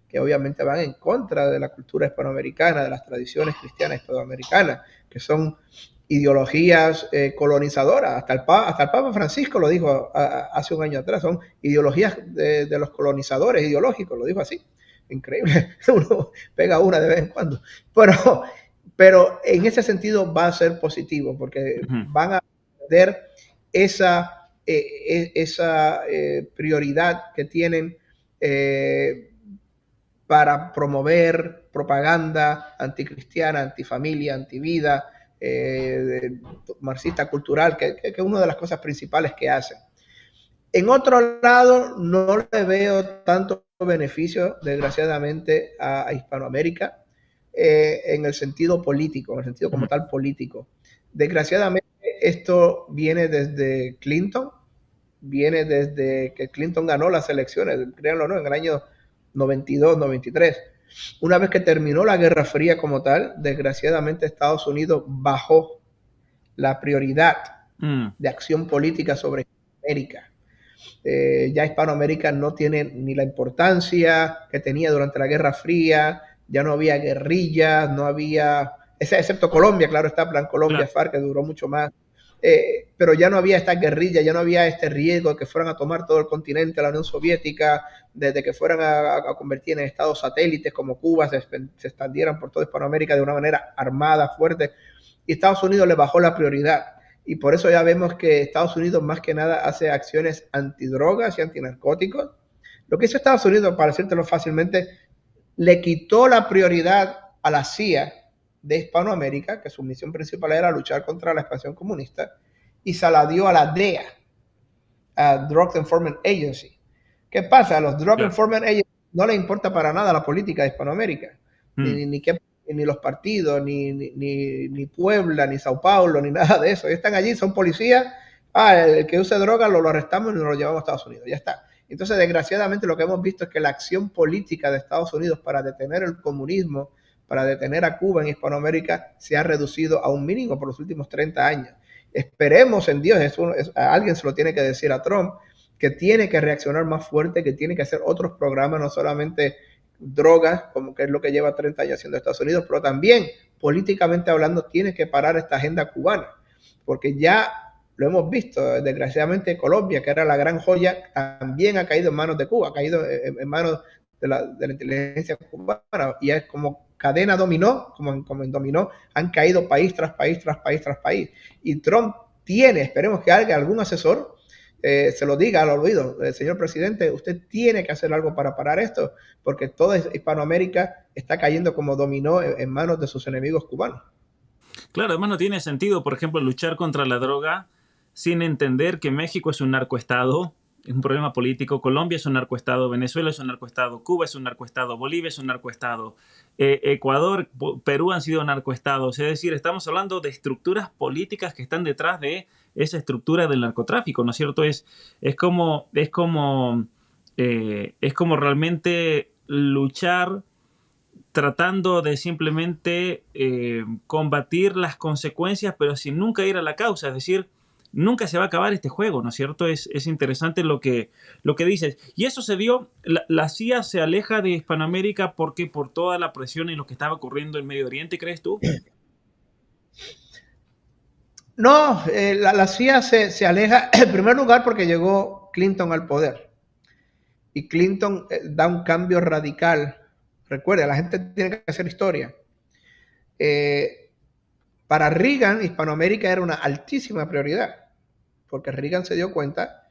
que obviamente van en contra de la cultura hispanoamericana, de las tradiciones cristianas hispanoamericanas, que son ideologías colonizadoras. Hasta el Papa Francisco lo dijo hace un año atrás, son ideologías de los colonizadores ideológicos, lo dijo así. Increíble, uno pega una de vez en cuando. Pero en ese sentido va a ser positivo, porque Ujú. van a perder esa prioridad que tienen para promover propaganda anticristiana, antifamilia, antivida, marxista cultural, que es una de las cosas principales que hacen. En otro lado, no le veo tanto beneficio, desgraciadamente, a Hispanoamérica en el sentido político, en el sentido como Ujú. tal político. Desgraciadamente, esto viene desde Clinton, viene desde que Clinton ganó las elecciones, créanlo o no, en el año 92, 93. Una vez que terminó la Guerra Fría como tal, desgraciadamente Estados Unidos bajó la prioridad Mm, de acción política sobre América. Ya Hispanoamérica no tiene ni la importancia que tenía durante la Guerra Fría, ya no había guerrillas, no había, excepto Colombia, claro está, plan Colombia, claro, FARC, que duró mucho más, pero ya no había esta guerrilla, ya no había este riesgo de que fueran a tomar todo el continente, la Unión Soviética, desde que fueran a convertir en estados satélites como Cuba, se expandieran por toda Hispanoamérica de una manera armada, fuerte, y Estados Unidos le bajó la prioridad. Y por eso ya vemos que Estados Unidos más que nada hace acciones antidrogas y antinarcóticos. Lo que hizo Estados Unidos, para decírtelo fácilmente, le quitó la prioridad a la CIA de Hispanoamérica, que su misión principal era luchar contra la expansión comunista, y se la dio a la DEA, Drug Enforcement Agency. ¿Qué pasa? A los Drug Claro. Enforcement Agency no les importa para nada la política de Hispanoamérica, Mm. ni los partidos, ni Puebla, ni Sao Paulo, ni nada de eso. Ellos están allí, son policías. El que use droga lo arrestamos y nos lo llevamos a Estados Unidos. Ya está. Entonces, desgraciadamente, lo que hemos visto es que la acción política de Estados Unidos para detener el comunismo, para detener a Cuba en Hispanoamérica, se ha reducido a un mínimo por los últimos 30 años. Esperemos en Dios, alguien se lo tiene que decir a Trump, que tiene que reaccionar más fuerte, que tiene que hacer otros programas, no solamente drogas, como que es lo que lleva 30 años haciendo Estados Unidos, pero también políticamente hablando tiene que parar esta agenda cubana, porque ya lo hemos visto, desgraciadamente Colombia, que era la gran joya, también ha caído en manos de Cuba, ha caído en manos de la inteligencia cubana, y es como cadena dominó, como en dominó, han caído país tras país, tras país, tras país. Y Trump tiene, esperemos que algún asesor se lo diga al oído, señor presidente, usted tiene que hacer algo para parar esto, porque toda Hispanoamérica está cayendo como dominó en manos de sus enemigos cubanos. Claro, además no tiene sentido, por ejemplo, luchar contra la droga sin entender que México es un narcoestado, es un problema político, Colombia es un narcoestado, Venezuela es un narcoestado, Cuba es un narcoestado, Bolivia es un narcoestado, Ecuador, Perú han sido narcoestados, es decir, estamos hablando de estructuras políticas que están detrás de esa estructura del narcotráfico, ¿no es cierto? Es como realmente luchar tratando de simplemente combatir las consecuencias, pero sin nunca ir a la causa. Es decir, nunca se va a acabar este juego, ¿no es cierto? Es interesante lo que dices. Y eso se dio, la CIA se aleja de Hispanoamérica porque por toda la presión y lo que estaba ocurriendo en Medio Oriente, ¿crees tú? No, la CIA se aleja en primer lugar porque llegó Clinton al poder. Y Clinton da un cambio radical. Recuerda, la gente tiene que hacer historia. Para Reagan, Hispanoamérica era una altísima prioridad, porque Reagan se dio cuenta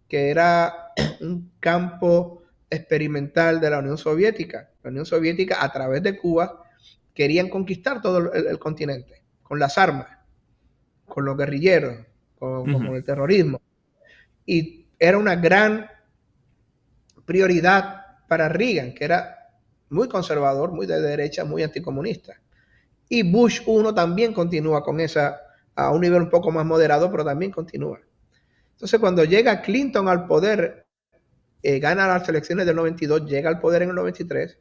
que era un campo experimental de la Unión Soviética. La Unión Soviética, a través de Cuba, querían conquistar todo el continente, con las armas, con los guerrilleros, con el terrorismo. Y era una gran prioridad para Reagan, que era muy conservador, muy de derecha, muy anticomunista. Y Bush 1 también continúa con esa, a un nivel un poco más moderado, pero también continúa. Entonces, cuando llega Clinton al poder, gana las elecciones del 92, llega al poder en el 93,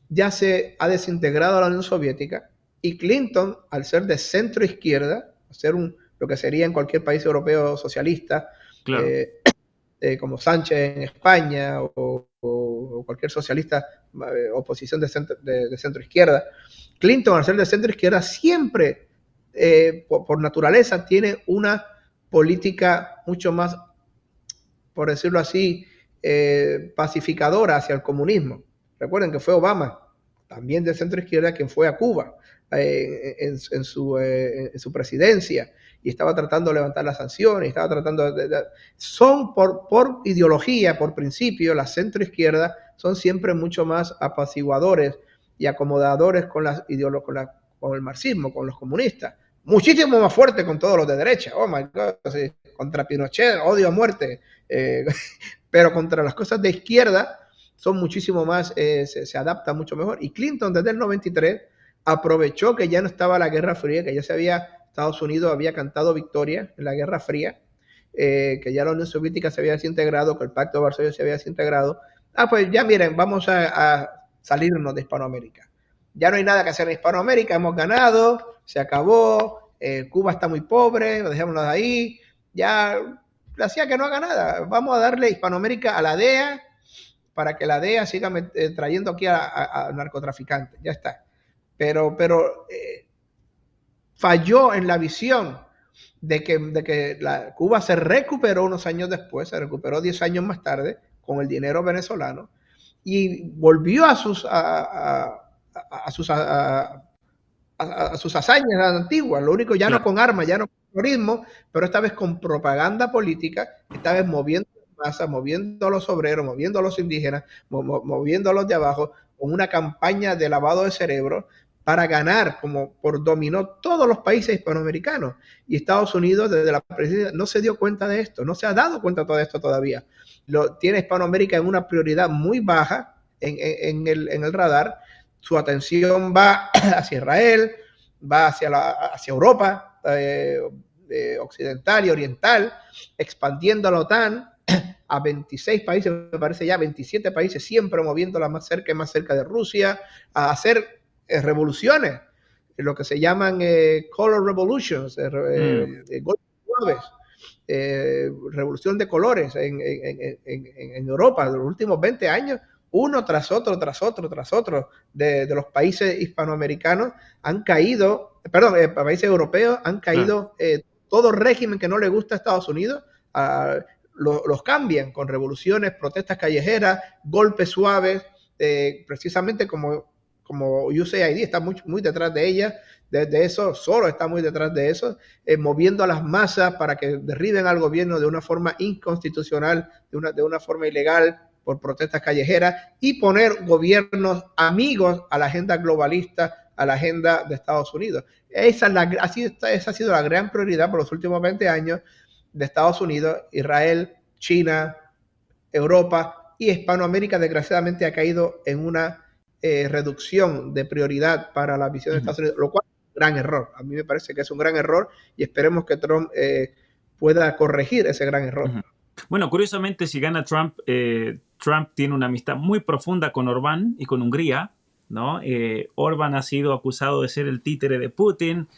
ya se ha desintegrado la Unión Soviética y Clinton, al ser de centro izquierda, ser lo que sería en cualquier país europeo socialista, Claro. como Sánchez en España o cualquier socialista, oposición de centro izquierda, Clinton, al ser de centro izquierda, siempre, por naturaleza, tiene una política mucho más, por decirlo así, pacificadora hacia el comunismo. Recuerden que fue Obama, también de centro izquierda, quien fue a Cuba en su presidencia y estaba tratando de levantar las sanciones, estaba tratando son por ideología, por principio, la centro izquierda son siempre mucho más apaciguadores y acomodadores con el marxismo, con los comunistas. Muchísimo más fuerte con todos los de derecha. Oh my God, sí, contra Pinochet, odio a muerte. Pero contra las cosas de izquierda son muchísimo más, se adapta mucho mejor. Y Clinton desde el 93 aprovechó que ya no estaba la Guerra Fría, que ya Estados Unidos había cantado victoria en la Guerra Fría, que ya la Unión Soviética se había desintegrado, que el Pacto de Varsovia se había desintegrado. Pues ya miren, vamos a salirnos de Hispanoamérica. Ya no hay nada que hacer en Hispanoamérica, hemos ganado, se acabó, Cuba está muy pobre, dejémonos de ahí, ya la CIA que no haga nada, vamos a darle Hispanoamérica a la DEA para que la DEA siga trayendo aquí a narcotraficantes, ya está. Pero falló en la visión de que Cuba se recuperó unos años después, se recuperó 10 años más tarde con el dinero venezolano y volvió a sus hazañas antiguas, lo único ya no Claro. con armas, ya no con terrorismo, pero esta vez con propaganda política, esta vez moviendo masas, moviendo a los obreros, moviendo a los indígenas, moviendo a los de abajo, con una campaña de lavado de cerebro para ganar, como por dominó todos los países hispanoamericanos. Y Estados Unidos, desde la presidencia, no se dio cuenta de esto, no se ha dado cuenta de todo esto todavía. Tiene Hispanoamérica en una prioridad muy baja en el radar. Su atención va hacia Israel, va hacia Europa occidental y oriental, expandiendo la OTAN a 26 países, me parece ya 27 países, siempre moviéndola más cerca y más cerca de Rusia, a hacer revoluciones, lo que se llaman color revolutions, golpes suaves, revolución de colores en Europa de los últimos 20 años, uno tras otro, de los países hispanoamericanos han caído, perdón, países europeos han caído, todo régimen que no le gusta a Estados Unidos, los cambian con revoluciones, protestas callejeras, golpes suaves, precisamente como USAID está muy detrás de ella, de eso, solo está muy detrás de eso, moviendo a las masas para que derriben al gobierno de una forma inconstitucional, de una forma ilegal, por protestas callejeras, y poner gobiernos amigos a la agenda globalista, a la agenda de Estados Unidos. Esa ha sido la gran prioridad por los últimos 20 años de Estados Unidos. Israel, China, Europa y Hispanoamérica desgraciadamente ha caído en una reducción de prioridad para la visión de Estados Unidos, lo cual es un gran error. A mí me parece que es un gran error y esperemos que Trump pueda corregir ese gran error. Bueno, curiosamente, si gana Trump, Trump tiene una amistad muy profunda con Orbán y con Hungría, ¿no? Orbán ha sido acusado de ser el títere de Putin.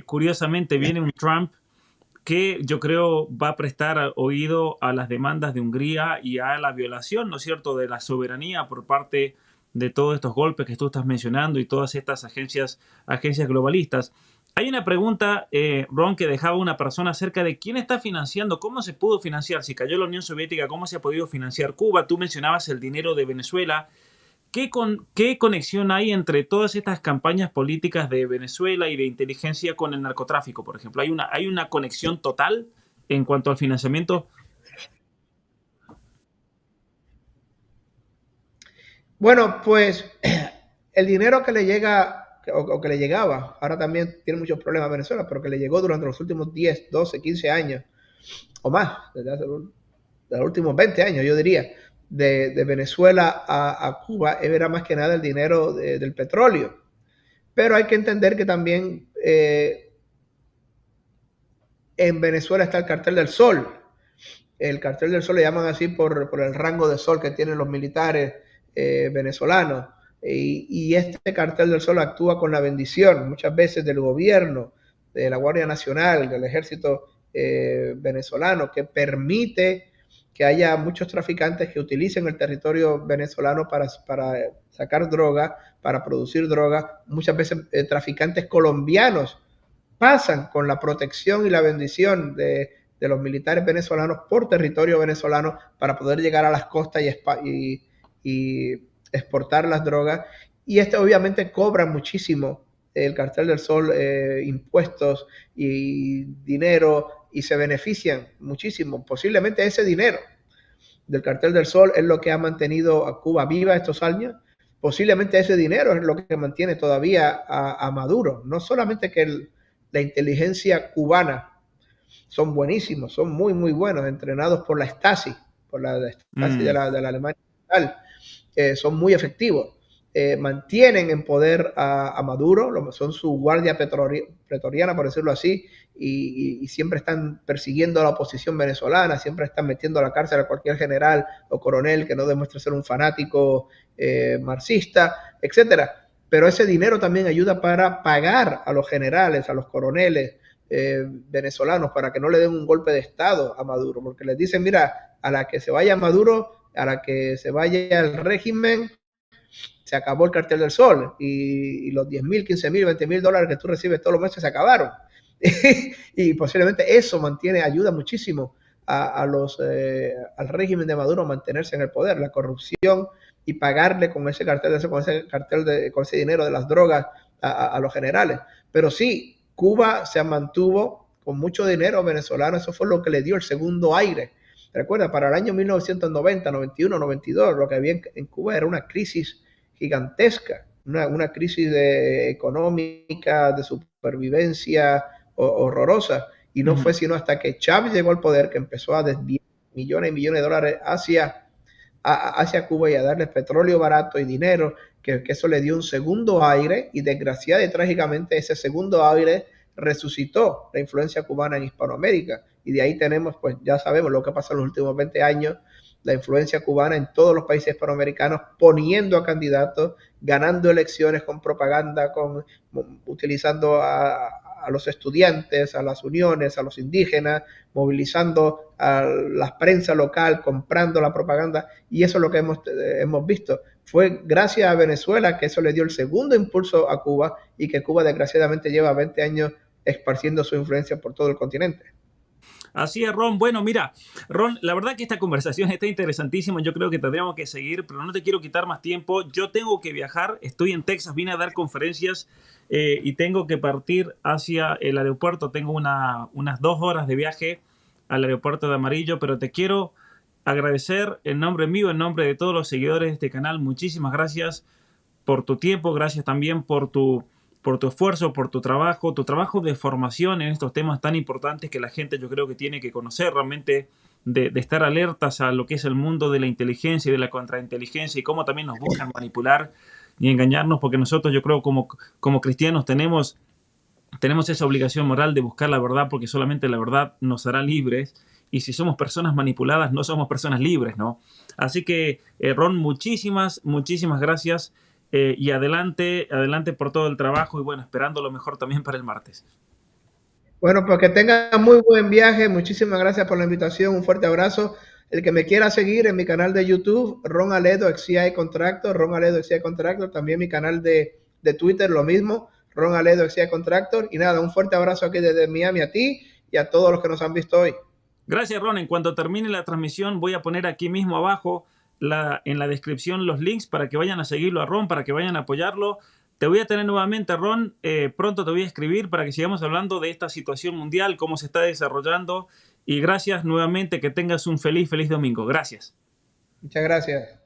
Curiosamente, viene un Trump que yo creo va a prestar oído a las demandas de Hungría y a la violación, ¿no es cierto?, de la soberanía por parte de todos estos golpes que tú estás mencionando y todas estas agencias globalistas. Hay una pregunta, Ron, que dejaba una persona acerca de quién está financiando, cómo se pudo financiar, si cayó la Unión Soviética, cómo se ha podido financiar Cuba. Tú mencionabas el dinero de Venezuela. ¿Qué conexión hay entre todas estas campañas políticas de Venezuela y de inteligencia con el narcotráfico, por ejemplo? ¿Hay una conexión total en cuanto al financiamiento? Bueno, pues el dinero que le llega o que le llegaba, ahora también tiene muchos problemas Venezuela, pero que le llegó durante los últimos 10, 12, 15 años o más, desde los últimos 20 años, yo diría, de Venezuela a Cuba, era más que nada el dinero del petróleo. Pero hay que entender que también en Venezuela está el Cartel del Sol. El Cartel del Sol le llaman así por el rango de sol que tienen los militares venezolanos. Y este Cartel del Sol actúa con la bendición muchas veces del gobierno, de la Guardia Nacional, del ejército venezolano, que permite que haya muchos traficantes que utilicen el territorio venezolano para sacar droga, para producir droga. Muchas veces traficantes colombianos pasan con la protección y la bendición de los militares venezolanos por territorio venezolano para poder llegar a las costas y exportar las drogas. Y obviamente cobra muchísimo el Cartel del Sol, impuestos y dinero, y se benefician muchísimo. Posiblemente ese dinero del Cartel del Sol es lo que ha mantenido a Cuba viva estos años. Posiblemente ese dinero es lo que mantiene todavía a Maduro. No solamente que la inteligencia cubana son buenísimos, son muy, muy buenos, entrenados por la Stasi, por la Stasi de la Alemania Oriental, son muy efectivos. Mantienen en poder a Maduro, son su guardia pretoriana, por decirlo así, y siempre están persiguiendo a la oposición venezolana, siempre están metiendo a la cárcel a cualquier general o coronel que no demuestre ser un fanático marxista, etcétera. Pero ese dinero también ayuda para pagar a los generales, a los coroneles venezolanos, para que no le den un golpe de Estado a Maduro, porque les dicen, mira, a la que se vaya Maduro, a la que se vaya el régimen, se acabó el Cartel del Sol y los 10,000, 15,000, 20,000 dólares que tú recibes todos los meses se acabaron. Y posiblemente eso ayuda muchísimo al régimen de Maduro a mantenerse en el poder, la corrupción y pagarle con ese cartel, con ese dinero de las drogas a los generales. Pero sí, Cuba se mantuvo con mucho dinero venezolano, eso fue lo que le dio el segundo aire. Recuerda, para el año 1990, 91, 92, lo que había en Cuba era una crisis gigantesca. una crisis económica, de supervivencia horrorosa. Y no Ujú. fue sino hasta que Chávez llegó al poder que empezó a desviar millones y millones de dólares hacia Cuba y a darle petróleo barato y dinero, que eso le dio un segundo aire y desgraciadamente y trágicamente ese segundo aire resucitó la influencia cubana en Hispanoamérica. Y de ahí tenemos, pues ya sabemos lo que ha pasado en los últimos 20 años, la influencia cubana en todos los países hispanoamericanos, poniendo a candidatos, ganando elecciones con propaganda, utilizando a los estudiantes, a las uniones, a los indígenas, movilizando a la prensa local, comprando la propaganda, y eso es lo que hemos visto. Fue gracias a Venezuela que eso le dio el segundo impulso a Cuba y que Cuba desgraciadamente lleva 20 años esparciendo su influencia por todo el continente. Así es, Ron. Bueno, mira, Ron, la verdad que esta conversación está interesantísima. Yo creo que tendríamos que seguir, pero no te quiero quitar más tiempo. Yo tengo que viajar. Estoy en Texas, vine a dar conferencias y tengo que partir hacia el aeropuerto. Tengo unas 2 horas de viaje al aeropuerto de Amarillo, pero te quiero agradecer en nombre mío, en nombre de todos los seguidores de este canal. Muchísimas gracias por tu tiempo, gracias también por tu esfuerzo, por tu trabajo de formación en estos temas tan importantes que la gente yo creo que tiene que conocer realmente, de estar alertas a lo que es el mundo de la inteligencia y de la contrainteligencia y cómo también nos buscan manipular y engañarnos, porque nosotros yo creo como cristianos tenemos esa obligación moral de buscar la verdad, porque solamente la verdad nos hará libres. Y si somos personas manipuladas, no somos personas libres, ¿no? Así que, Ron, muchísimas gracias. Y adelante, adelante por todo el trabajo y bueno, esperando lo mejor también para el martes. Bueno, pues que tengan muy buen viaje. Muchísimas gracias por la invitación. Un fuerte abrazo. El que me quiera seguir en mi canal de YouTube, Ron Aledo, XCI Contractor, Ron Aledo, XCI Contractor. También mi canal de Twitter, lo mismo, Ron Aledo, XCI Contractor. Y nada, un fuerte abrazo aquí desde Miami a ti y a todos los que nos han visto hoy. Gracias, Ron. En cuanto termine la transmisión, voy a poner aquí mismo abajo en la descripción los links para que vayan a seguirlo a Ron, para que vayan a apoyarlo. Te voy a tener nuevamente, Ron. Pronto te voy a escribir para que sigamos hablando de esta situación mundial, cómo se está desarrollando. Y gracias nuevamente. Que tengas un feliz domingo. Gracias. Muchas gracias.